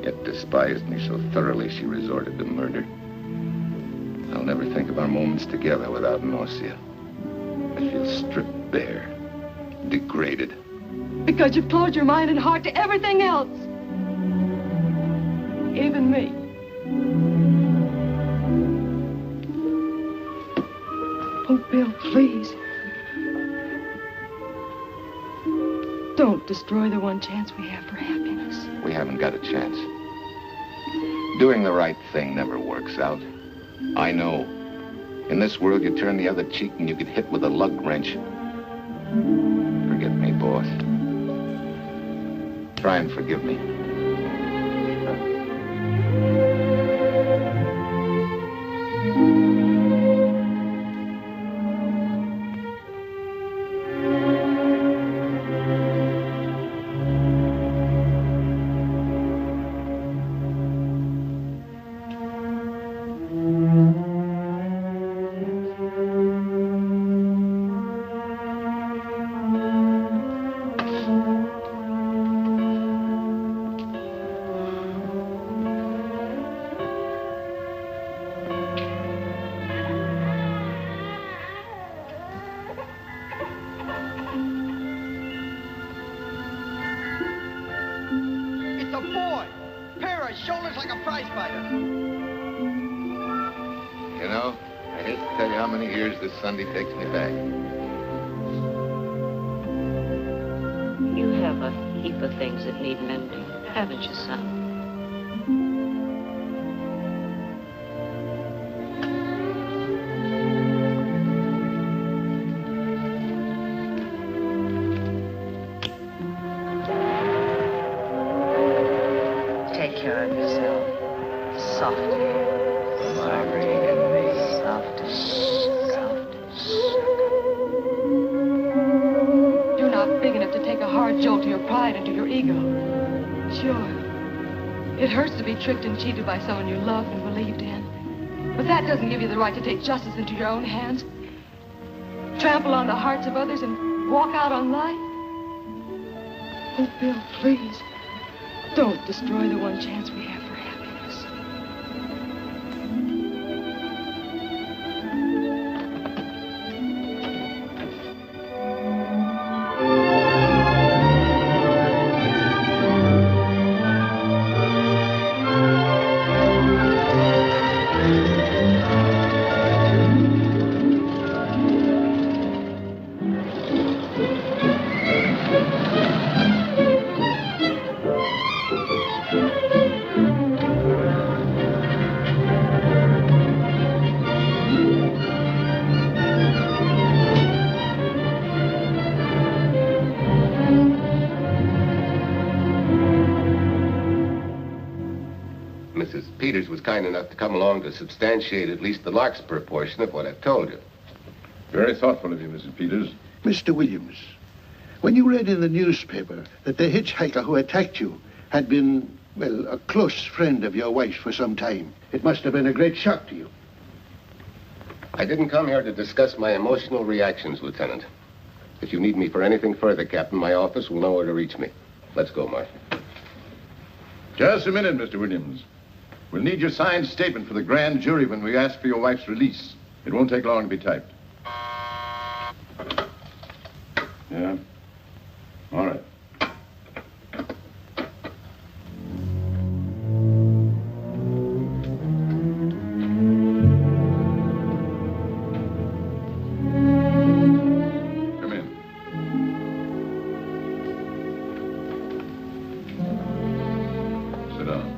yet despised me so thoroughly she resorted to murder. I'll never think of our moments together without nausea. I feel stripped bare, degraded. Because you've closed your mind and heart to everything else. Even me. Oh, Bill, please. Don't destroy the one chance we have for happiness. We haven't got a chance. Doing the right thing never works out. I know. In this world, you turn the other cheek and you get hit with a lug wrench. Forget me, boss. Try and forgive me. Shoulders like a prize fighter. You know, I hate to tell you how many years this Sunday takes me back. You have a heap of things that need mending, haven't you, son? Take care of yourself. Softly. You're not big enough to take a hard jolt to your pride and to your ego. Sure. It hurts to be tricked and cheated by someone you loved and believed in. But that doesn't give you the right to take justice into your own hands, trample on the hearts of others, and walk out on life. Oh, Bill, please. Don't destroy the one chance we have for happiness. Mrs. Peters was kind enough to come along to substantiate at least the Larkspur portion of what I've told you. Very thoughtful of you, Mrs. Peters. Mr. Williams, when you read in the newspaper that the hitchhiker who attacked you had been, well, a close friend of your wife's for some time, it must have been a great shock to you. I didn't come here to discuss my emotional reactions, Lieutenant. If you need me for anything further, Captain, my office will know where to reach me. Let's go, Mark. Just a minute, Mr. Williams. We'll need your signed statement for the grand jury when we ask for your wife's release. It won't take long to be typed. Yeah? All right. Come in. Sit down.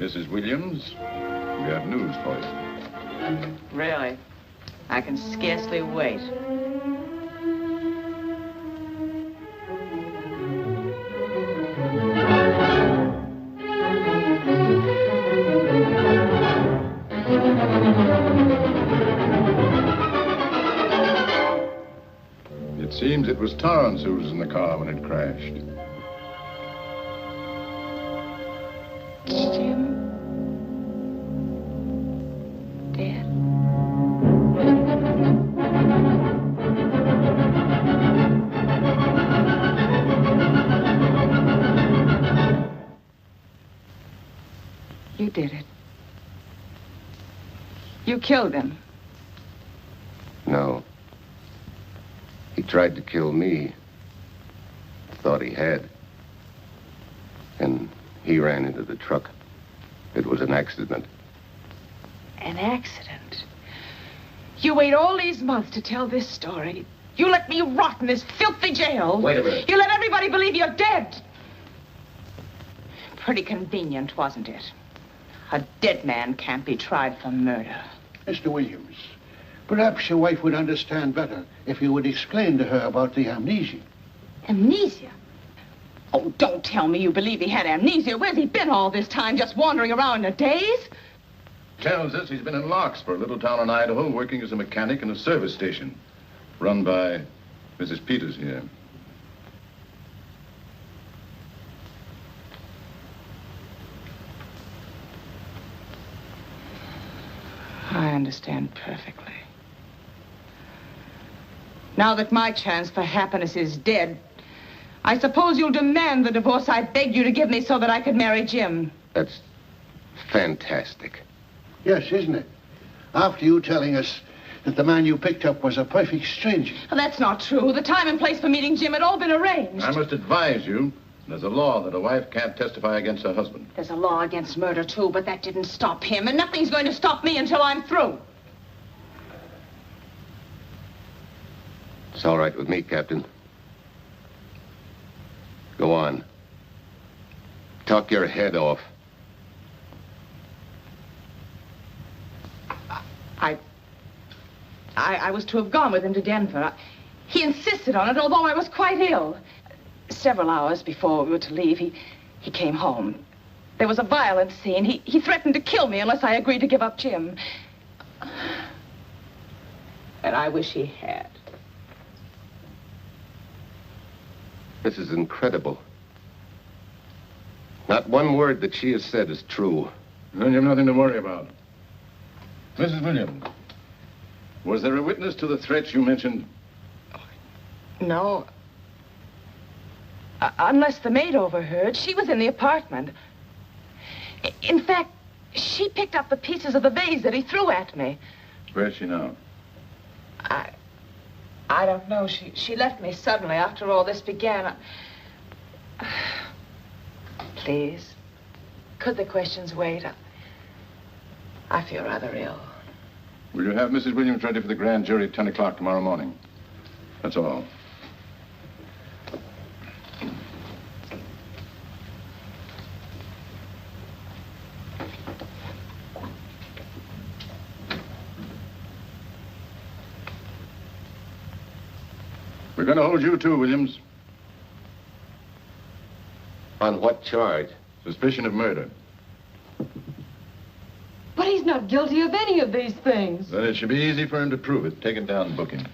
Mrs. Williams, we have news for you. Really? I can scarcely wait. It seems it was Torrance who was in the car when it crashed. Jim? Dad? You did it. You killed him. No. He tried to kill me. Thought he had. And he ran into the truck. It was an accident. An accident? You wait all these months to tell this story. You let me rot in this filthy jail. Wait a minute. You let everybody believe you're dead. Pretty convenient, wasn't it? A dead man can't be tried for murder. Mr. Williams, perhaps your wife would understand better if you would explain to her about the amnesia. Amnesia? Oh, don't tell me you believe he had amnesia. Where's he been all this time, just wandering around in a daze? Tells us he's been in Larkspur, a little town in Idaho, working as a mechanic in a service station, run by Mrs. Peters here. I understand perfectly. Now that my chance for happiness is dead, I suppose you'll demand the divorce I begged you to give me so that I could marry Jim. That's fantastic. Yes, isn't it? After you telling us that the man you picked up was a perfect stranger. Well, that's not true. The time and place for meeting Jim had all been arranged. I must advise you, there's a law that a wife can't testify against her husband. There's a law against murder, too, but that didn't stop him, and nothing's going to stop me until I'm through. It's all right with me, Captain. Go on. Talk your head off. I was to have gone with him to Denver. He insisted on it, although I was quite ill. Several hours before we were to leave, he came home. There was a violent scene. He threatened to kill me unless I agreed to give up Jim. And I wish he had. This is incredible. Not one word that she has said is true. Then you have nothing to worry about. Mrs. Williams, was there a witness to the threats you mentioned? No. Unless the maid overheard. She was in the apartment. In fact, she picked up the pieces of the vase that he threw at me. Where's she now? I don't know. She left me suddenly after all this began. Please, could the questions wait? I feel rather ill. Will you have Mrs. Williams ready for the grand jury at 10 o'clock tomorrow morning? That's all. We're going to hold you too, Williams. On what charge? Suspicion of murder. But he's not guilty of any of these things. Then it should be easy for him to prove it. Take it down and book him.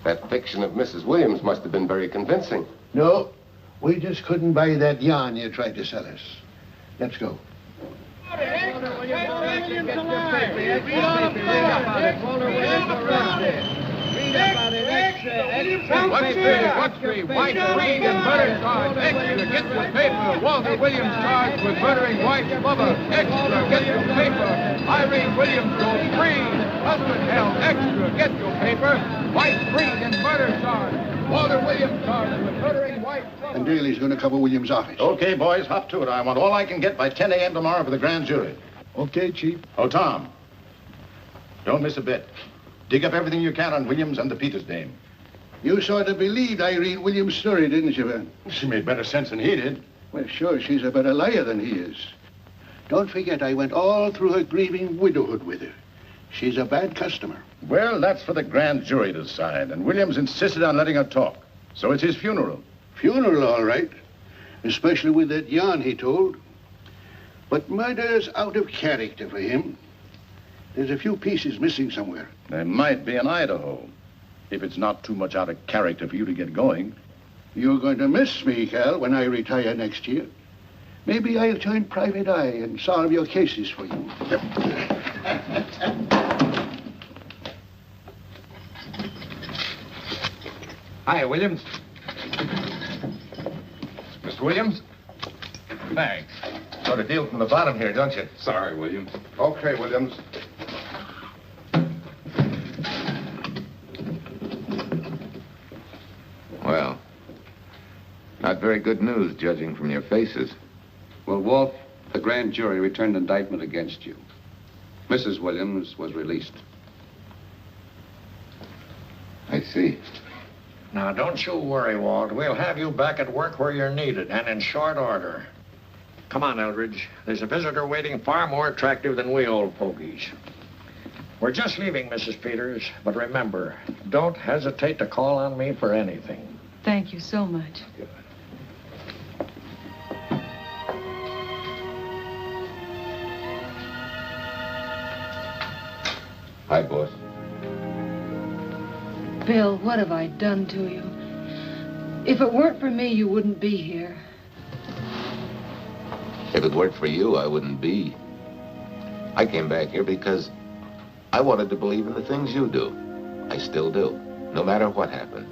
That fiction of Mrs. Williams must have been very convincing. No, we just couldn't buy that yarn you tried to sell us. Let's go. What's three? White, Reed, and murder charge. Extra, get your paper. Walter Williams charged with murdering wife's lover. Extra, get your paper. Irene Williams goes free. Husband held. Extra, get your paper. White, Reed, and murder charge. Walter Williams charged with murdering wife's lover. And Daly's going to cover Williams' office. Okay, boys, hop to it. I want all I can get by 10 a.m. tomorrow for the grand jury. Okay, Chief. Oh, Tom, don't miss a bit. Dig up everything you can on Williams and the Peters dame. You sort of believed Irene Williams' story, didn't you, Ben? She made better sense than he did. Well, sure, she's a better liar than he is. Don't forget, I went all through her grieving widowhood with her. She's a bad customer. Well, that's for the grand jury to decide, and Williams insisted on letting her talk. So it's his funeral. Funeral, all right. Especially with that yarn he told. But murder's out of character for him. There's a few pieces missing somewhere. There might be in Idaho, if it's not too much out of character for you to get going. You're going to miss me, Cal, when I retire next year. Maybe I'll join Private Eye and solve your cases for you. Hi, Williams. Mr. Williams? Thanks. Got a deal from the bottom here, don't you? Sorry, Williams. Okay, Williams. Well, not very good news, judging from your faces. Well, Walt, the grand jury returned an indictment against you. Mrs. Williams was released. I see. Now, don't you worry, Walt. We'll have you back at work where you're needed, and in short order. Come on, Eldridge. There's a visitor waiting far more attractive than we old fogies. We're just leaving, Mrs. Peters, but remember, don't hesitate to call on me for anything. Thank you so much. Hi, boss. Bill, what have I done to you? If it weren't for me, you wouldn't be here. If it weren't for you, I wouldn't be. I came back here because I wanted to believe in the things you do. I still do, no matter what happened.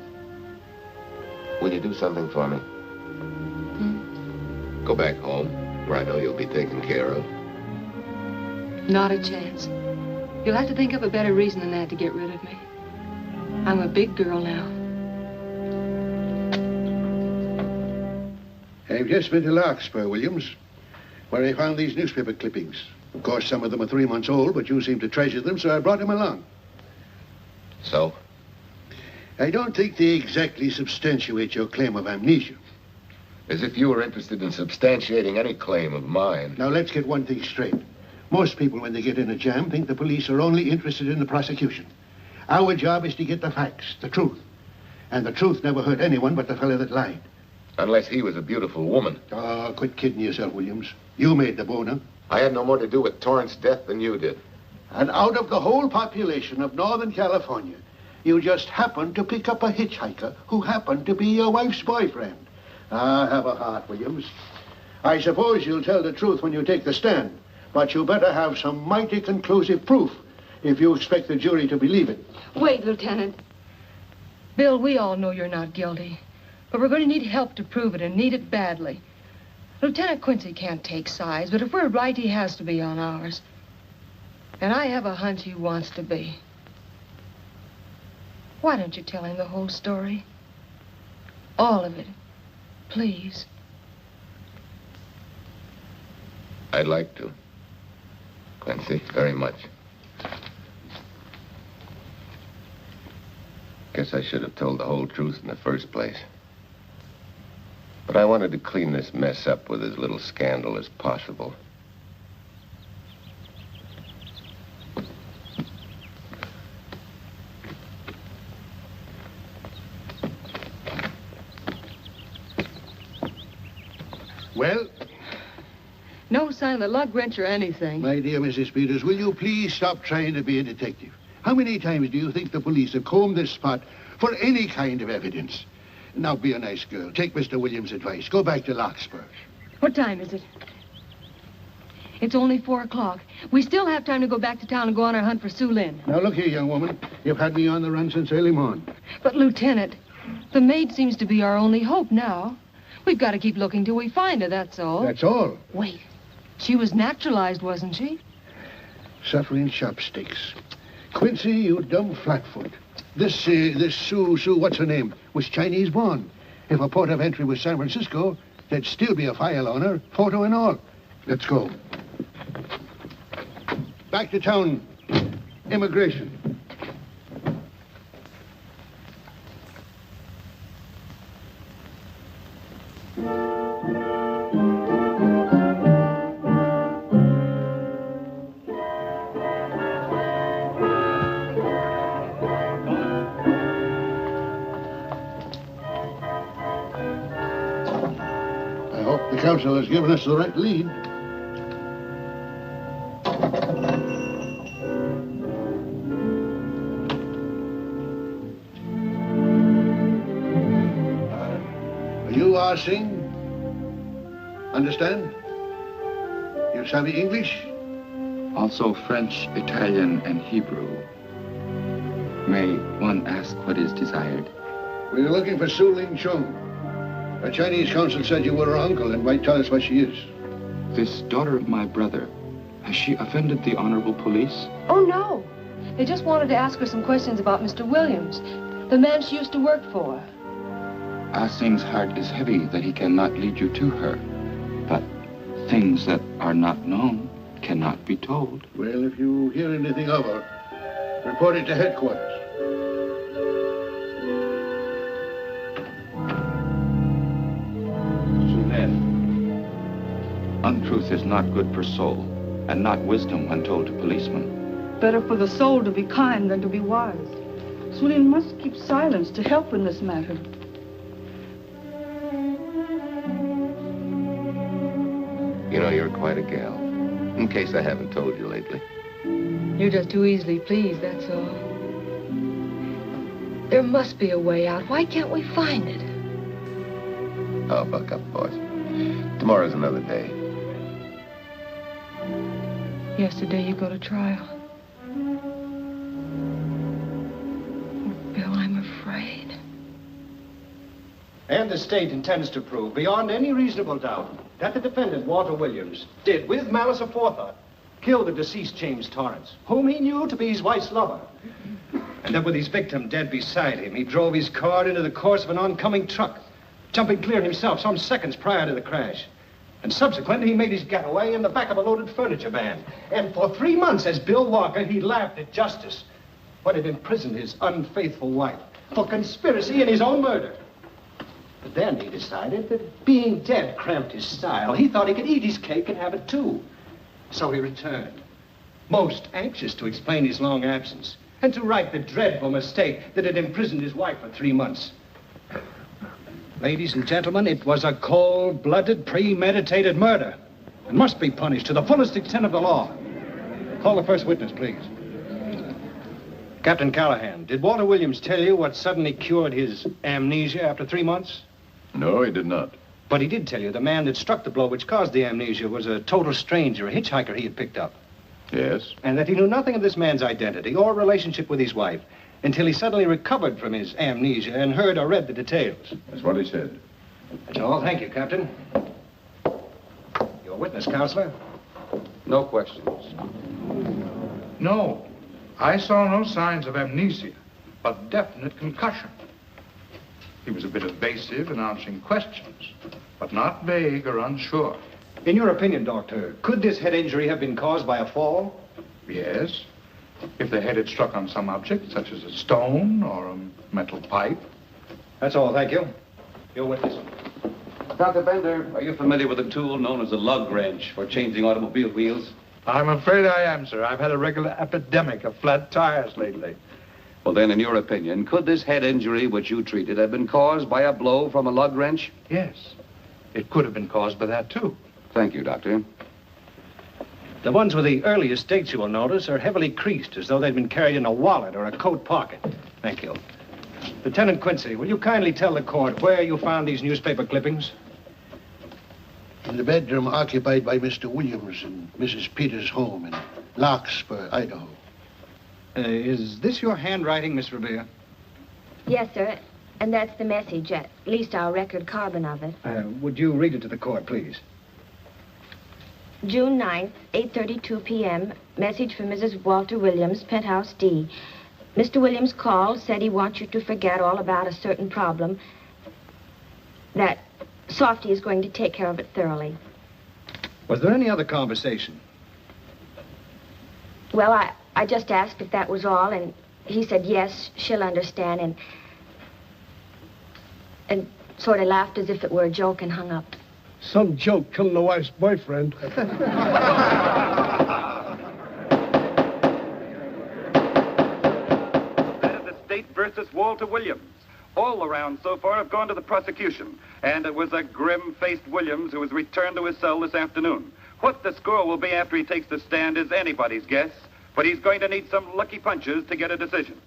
Will you do something for me? Go back home, where I know you'll be taken care of. Not a chance. You'll have to think up a better reason than that to get rid of me. I'm a big girl now. I've just been to Larkspur, Williams, where I found these newspaper clippings. Of course, some of them are 3 months old, but you seem to treasure them, so I brought them along. So? I don't think they exactly substantiate your claim of amnesia. As if you were interested in substantiating any claim of mine. Now, let's get one thing straight. Most people, when they get in a jam, think the police are only interested in the prosecution. Our job is to get the facts, the truth. And the truth never hurt anyone but the fellow that lied. Unless he was a beautiful woman. Oh, quit kidding yourself, Williams. You made the boner. I had no more to do with Torrance's death than you did. And out of the whole population of Northern California, you just happened to pick up a hitchhiker who happened to be your wife's boyfriend. Ah, have a heart, Williams. I suppose you'll tell the truth when you take the stand, but you better have some mighty conclusive proof if you expect the jury to believe it. Wait, Lieutenant. Bill, we all know you're not guilty, but we're going to need help to prove it and need it badly. Lieutenant Quincy can't take sides, but if we're right, he has to be on ours. And I have a hunch he wants to be. Why don't you tell him the whole story? All of it. Please. I'd like to. Quincy, very much. Guess I should have told the whole truth in the first place. But I wanted to clean this mess up with as little scandal as possible. Well? No sign of the lug wrench or anything. My dear Mrs. Peters, will you please stop trying to be a detective? How many times do you think the police have combed this spot for any kind of evidence? Now, be a nice girl. Take Mr. Williams' advice. Go back to Larkspur. What time is it? It's only 4 o'clock. We still have time to go back to town and go on our hunt for Sue Lynn. Now, look here, young woman. You've had me on the run since early morning. But, Lieutenant, the maid seems to be our only hope now. We've got to keep looking till we find her, that's all. That's all? Wait. She was naturalized, wasn't she? Suffering chopsticks. Quincy, you dumb flatfoot. This Sue, what's her name, was Chinese born. If her port of entry was San Francisco, there'd still be a file on her, photo and all. Let's go. Back to town. Immigration. counsel has given us the right lead. You are Singh? Understand? You savvy English? Also French, Italian, and Hebrew. May one ask what is desired? We're looking for Su Ling Chung. A Chinese consul said you were her uncle and might tell us what she is. This daughter of my brother, has she offended the honorable police? Oh, no. They just wanted to ask her some questions about Mr. Williams, the man she used to work for. Ah Sing's heart is heavy that he cannot lead you to her. But things that are not known cannot be told. Well, if you hear anything of her, report it to headquarters. Untruth is not good for soul, and not wisdom when told to policemen. Better for the soul to be kind than to be wise. Sulin must keep silence to help in this matter. You know, you're quite a gal. In case I haven't told you lately. You're just too easily pleased, that's all. There must be a way out. Why can't we find it? Oh, buck up, boys. Tomorrow's another day. Yesterday you go to trial. Oh, Bill, I'm afraid. And the state intends to prove, beyond any reasonable doubt, that the defendant, Walter Williams, did, with malice aforethought, kill the deceased James Torrance, whom he knew to be his wife's lover. And that with his victim dead beside him, he drove his car into the course of an oncoming truck, jumping clear himself some seconds prior to the crash. And subsequently, he made his getaway in the back of a loaded furniture van. And for 3 months, as Bill Walker, he laughed at justice, but had imprisoned his unfaithful wife for conspiracy in his own murder. But then he decided that being dead cramped his style. He thought he could eat his cake and have it too. So he returned, most anxious to explain his long absence and to right the dreadful mistake that had imprisoned his wife for 3 months. Ladies and gentlemen, it was a cold-blooded, premeditated murder and must be punished to the fullest extent of the law. Call the first witness, please. Captain Callahan, did Walter Williams tell you what suddenly cured his amnesia after 3 months? No, he did not. But he did tell you the man that struck the blow which caused the amnesia was a total stranger, a hitchhiker he had picked up. Yes? And that he knew nothing of this man's identity or relationship with his wife until he suddenly recovered from his amnesia and heard or read the details. That's what he said. That's all. Thank you, Captain. Your witness, Counselor. No questions. No. I saw no signs of amnesia, but definite concussion. He was a bit evasive in answering questions, but not vague or unsure. In your opinion, Doctor, could this head injury have been caused by a fall? Yes. If the head had struck on some object, such as a stone or a metal pipe. That's all, thank you. Your witness. Dr. Bender, are you familiar with a tool known as a lug wrench for changing automobile wheels? I'm afraid I am, sir. I've had a regular epidemic of flat tires lately. Well, then, in your opinion, could this head injury which you treated have been caused by a blow from a lug wrench? Yes. It could have been caused by that, too. Thank you, Doctor. The ones with the earliest dates, you will notice, are heavily creased, as though they'd been carried in a wallet or a coat pocket. Thank you. Lieutenant Quincy, will you kindly tell the court where you found these newspaper clippings? In the bedroom occupied by Mr. Williams in Mrs. Peters' home in Larkspur, Idaho. Is this your handwriting, Miss Revere? Yes, sir. And that's the message, at least our record carbon of it. Would you read it to the court, please? June 9th, 8:32 p.m. Message from Mrs. Walter Williams, Penthouse D. Mr. Williams called, said he wants you to forget all about a certain problem, that Softy is going to take care of it thoroughly. Was there any other conversation? Well, I just asked if that was all, and he said, yes, she'll understand, and sort of laughed as if it were a joke and hung up. Some joke killing the wife's boyfriend. That is the state versus Walter Williams. All the rounds so far have gone to the prosecution. And it was a grim-faced Williams who was returned to his cell this afternoon. What the score will be after he takes the stand is anybody's guess, but he's going to need some lucky punches to get a decision.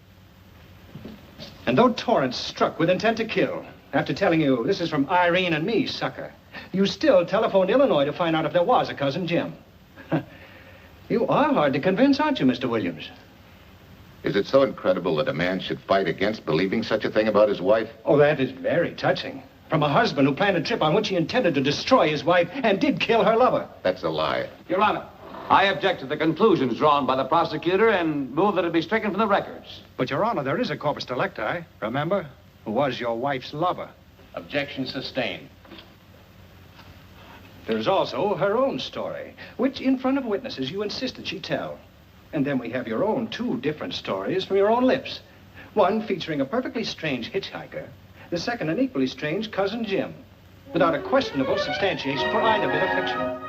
And though Torrance struck with intent to kill, after telling you this is from Irene and me, sucker, you still telephoned Illinois to find out if there was a cousin Jim. You are hard to convince, aren't you, Mr. Williams? Is it so incredible that a man should fight against believing such a thing about his wife? Oh, that is very touching. From a husband who planned a trip on which he intended to destroy his wife and did kill her lover. That's a lie. Your Honor, I object to the conclusions drawn by the prosecutor and move that it be stricken from the records. But, Your Honor, there is a corpus delicti, remember, who was your wife's lover. Objection sustained. There's also her own story, which in front of witnesses you insisted she tell. And then we have your own two different stories from your own lips. One featuring a perfectly strange hitchhiker, the second an equally strange cousin Jim, without a questionable substantiation for either bit of fiction.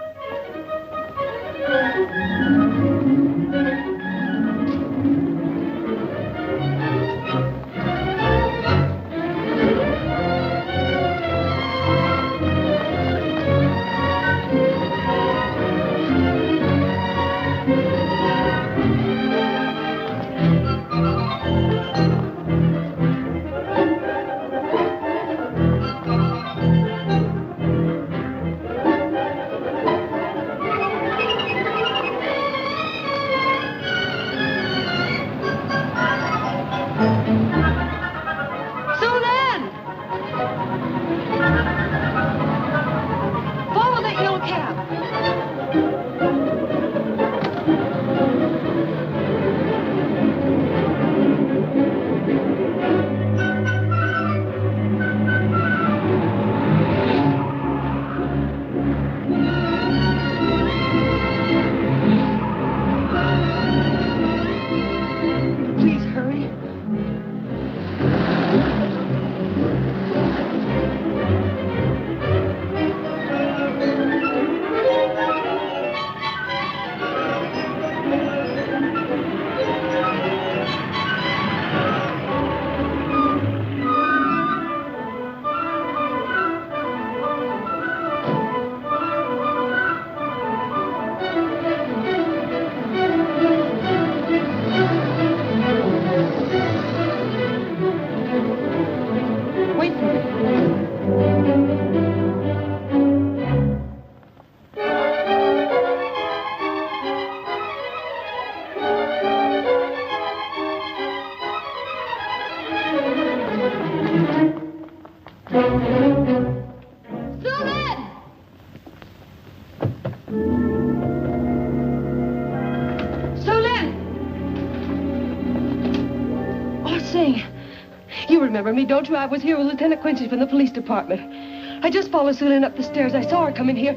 You remember me, don't you? I was here with Lieutenant Quincy from the police department. I just followed Sulin up the stairs. I saw her coming here.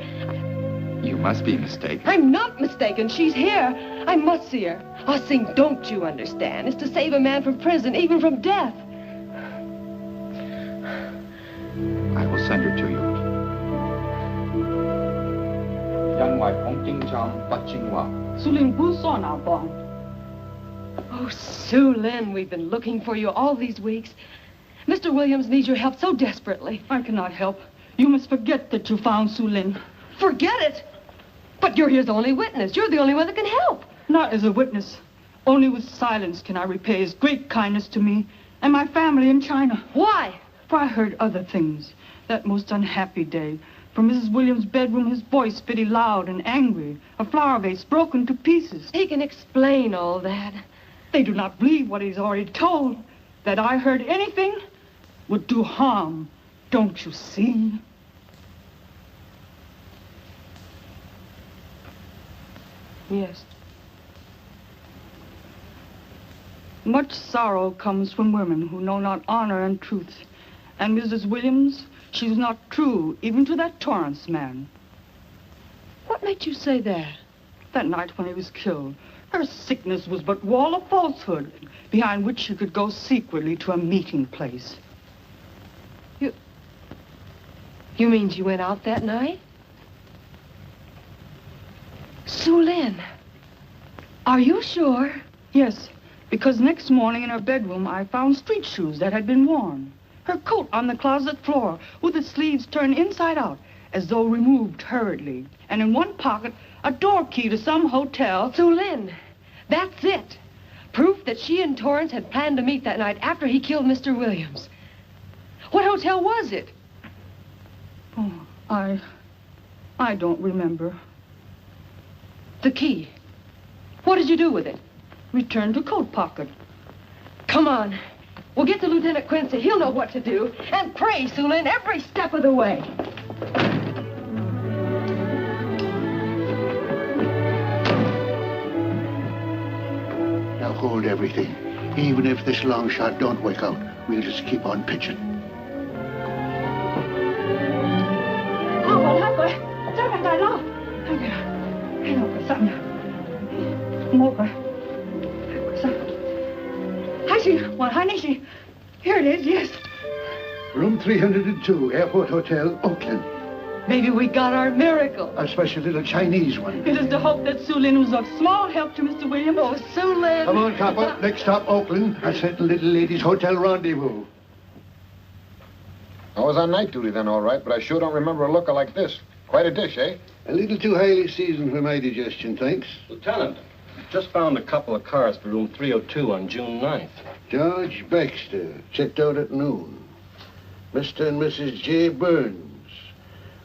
You must be mistaken. I'm not mistaken. She's here. I must see her. Ah, Sing, don't you understand? It's to save a man from prison, even from death. I will send her to you. Oh, Sulin, we've been looking for you all these weeks. Mr. Williams needs your help so desperately. I cannot help. You must forget that you found Sulin. Forget it? But you're his only witness. You're the only one that can help. Not as a witness. Only with silence can I repay his great kindness to me and my family in China. Why? For I heard other things. That most unhappy day. From Mrs. Williams' bedroom, his voice very loud and angry. A flower vase broken to pieces. He can explain all that. They do not believe what he's already told. That I heard anything would do harm. Don't you see? Yes. Much sorrow comes from women who know not honor and truth. And Mrs. Williams, she was not true even to that Torrance man. What made you say that? That night when he was killed, her sickness was but wall of falsehood, behind which she could go secretly to a meeting place. You mean she went out that night? Sulin, are you sure? Yes, because next morning in her bedroom I found street shoes that had been worn. Her coat on the closet floor with the sleeves turned inside out, as though removed hurriedly. And in one pocket, a door key to some hotel. Sue Lynn, that's it. Proof that she and Torrance had planned to meet that night after he killed Mr. Williams. What hotel was it? Oh, I don't remember. The key. What did you do with it? Returned to coat pocket. Come on. We'll get to Lieutenant Quincy. He'll know what to do. And pray, Sue Lynn, every step of the way. Now hold everything. Even if this long shot don't work out, we'll just keep on pitching. Here it is, yes. Room 302, Airport Hotel, Oakland. Maybe we got our miracle. A special little Chinese one. It is to hope that Sue Lynn was of small help to Mr. Williams. Oh, Sue Lynn. Come on, Copper. Next stop, Oakland. A certain little lady's hotel rendezvous. I was on night duty then, all right, but I sure don't remember a looker like this. Quite a dish, eh? A little too highly seasoned for my digestion, thanks. Lieutenant, just found a couple of cars for room 302 on June 9th. George Baxter, checked out at noon. Mr. and Mrs. J. Burns.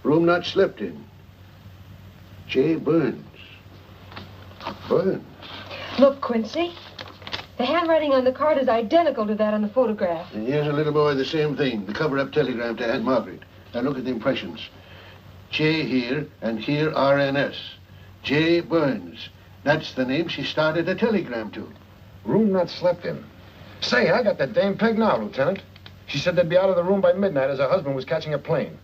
Room not slept in. J. Burns. Burns. Look, Quincy. The handwriting on the card is identical to that on the photograph. And here's a little boy, the same thing. The cover-up telegram to Aunt Margaret. Now look at the impressions. J here, and here RNS. J. Burns. That's the name she started a telegram to. Room not slept in. Say, I got that dame pegged now, Lieutenant. She said they'd be out of the room by midnight as her husband was catching a plane.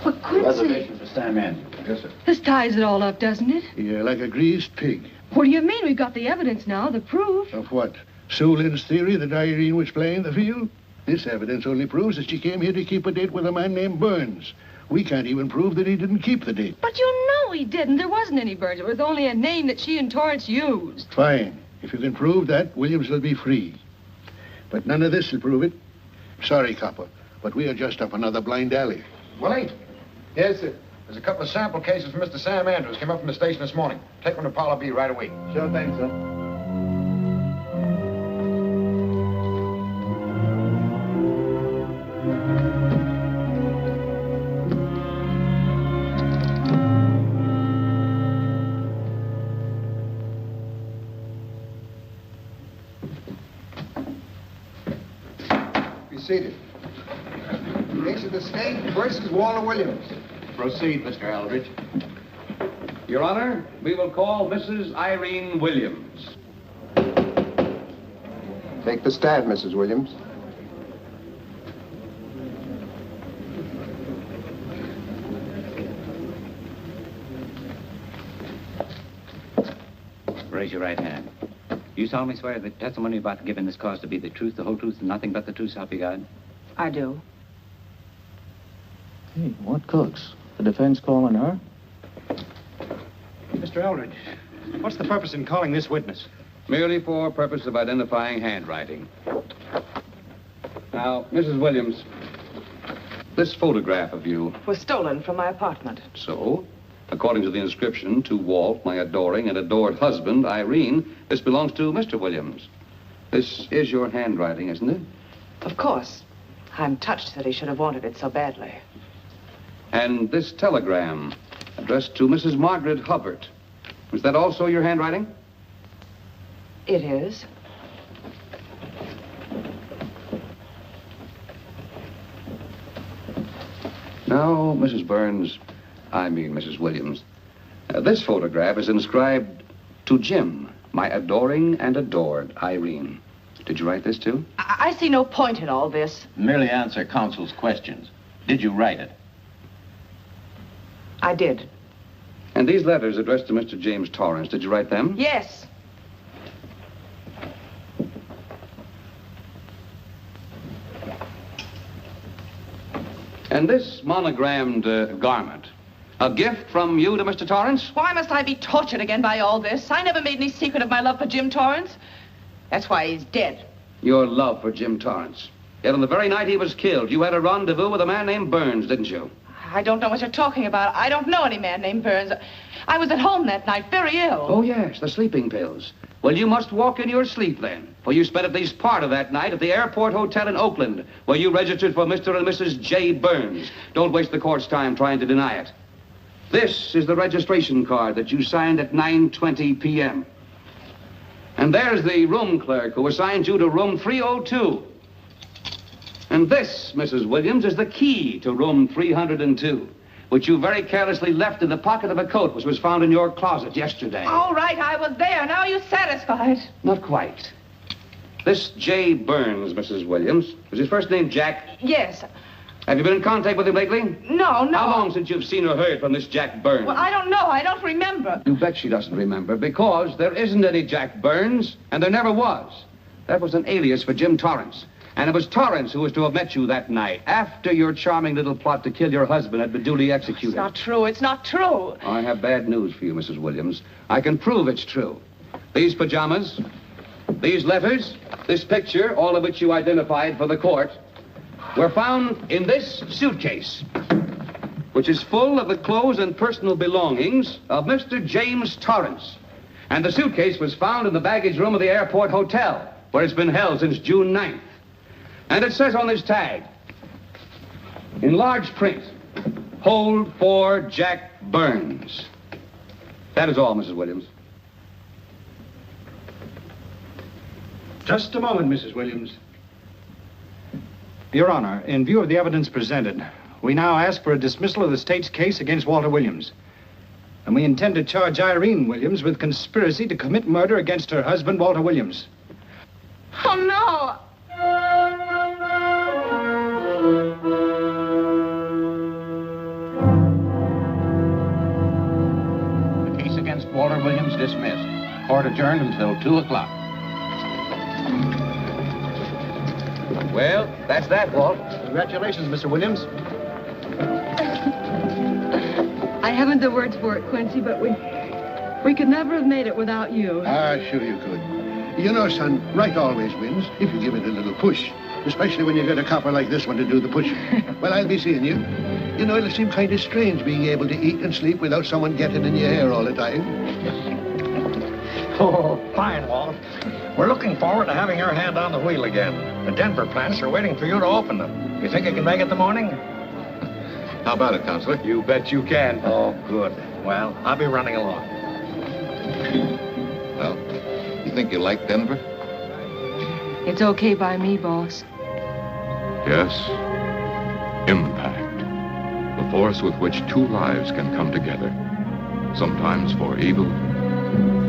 But Quincy... Reservation for Sam Andrews. Yes, sir. This ties it all up, doesn't it? Yeah, like a greased pig. What do you mean? We've got the evidence now, the proof. Of what? Sue Lynn's theory that Irene was playing the field? This evidence only proves that she came here to keep a date with a man named Burns. We can't even prove that he didn't keep the date. But you know he didn't. There wasn't any Burns. It was only a name that she and Torrance used. Fine. If you can prove that, Williams will be free. But none of this will prove it. Sorry, Copper, but we are just up another blind alley. Willie? Yes, sir. There's a couple of sample cases from Mr. Sam Andrews. Came up from the station this morning. Take them to Parlor B right away. Sure thing, sir. Be seated. Case of the state versus Walter Williams. Proceed, Mr. Aldrich. Your Honor, we will call Mrs. Irene Williams. Take the stand, Mrs. Williams. Raise your right hand. You solemnly swear that testimony you're about to give in this cause to be the truth, the whole truth, and nothing but the truth, so help you God? I do. Hey, what cooks? The defense calling her? Mr. Eldridge, what's the purpose in calling this witness? Merely for purpose of identifying handwriting. Now, Mrs. Williams, this photograph of you, Was stolen from my apartment. so, according to the inscription, to Walt, my adoring and adored husband, Irene, this belongs to Mr. Williams. This is your handwriting, isn't it? Of course. I'm touched that he should have wanted it so badly. And this telegram, addressed to Mrs. Margaret Hubbard, was that also your handwriting? It is. Now, Mrs. Burns, I mean Mrs. Williams, this photograph is inscribed to Jim, my adoring and adored Irene. Did you write this too? I see no point in all this. Merely answer counsel's questions. Did you write it? I did. And these letters addressed to Mr. James Torrance, did you write them? Yes. And this monogrammed garment, A gift from you to Mr. Torrance? Why must I be tortured again by all this? I never made any secret of my love for Jim Torrance. That's why he's dead. Your love for Jim Torrance. Yet on the very night he was killed, you had a rendezvous with a man named Burns, didn't you? I don't know what you're talking about. I don't know any man named Burns. I was at home that night, very ill. Oh, yes, the sleeping pills. Well, you must walk in your sleep then, for you spent at least part of that night at the Airport Hotel in Oakland, where you registered for Mr. and Mrs. J. Burns. Don't waste the court's time trying to deny it. This is the registration card that you signed at 9:20 p.m. And there's the room clerk who assigned you to room 302. And this, Mrs. Williams, is the key to room 302, which you very carelessly left in the pocket of a coat which was found in your closet yesterday. All right, I was there. Now are you satisfied? Not quite. This J. Burns, Mrs. Williams, was his first name Jack? Yes. Have you been in contact with him lately? No. How long since you've seen or heard from this Jack Burns? Well, I don't know. I don't remember. You bet she doesn't remember, because there isn't any Jack Burns, and there never was. That was an alias for Jim Torrance. And it was Torrance who was to have met you that night, after your charming little plot to kill your husband had been duly executed. It's not true. It's not true. I have bad news for you, Mrs. Williams. I can prove it's true. These pajamas, these letters, this picture, all of which you identified for the court, were found in this suitcase, which is full of the clothes and personal belongings of Mr. James Torrance. And the suitcase was found in the baggage room of the Airport Hotel, where it's been held since June 9th. And it says on this tag, in large print, hold for Jack Burns. That is all, Mrs. Williams. Just a moment, Mrs. Williams. Your Honor, in view of the evidence presented, we now ask for a dismissal of the state's case against Walter Williams. And we intend to charge Irene Williams with conspiracy to commit murder against her husband, Walter Williams. Oh, no. The case against Walter Williams dismissed. Court adjourned until 2 o'clock. Well, that's that, Walt. Congratulations, Mr. Williams. I haven't the words for it, Quincy, but we could never have made it without you. Ah, sure you could. You know, son, right always wins if you give it a little push, especially when you get a copper like this one to do the pushing. Well, I'll be seeing you. You know, it'll seem kind of strange being able to eat and sleep without someone getting in your hair all the time. Oh, fine, Walt. We're looking forward to having your hand on the wheel again. The Denver plants are waiting for you to open them. You think you can make it the morning? How about it, Counselor? You bet you can. Oh, good. Well, I'll be running along. Well, you think you like Denver? It's okay by me, boss. Yes. Impact. The force with which two lives can come together. Sometimes for evil,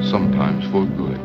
sometimes for good.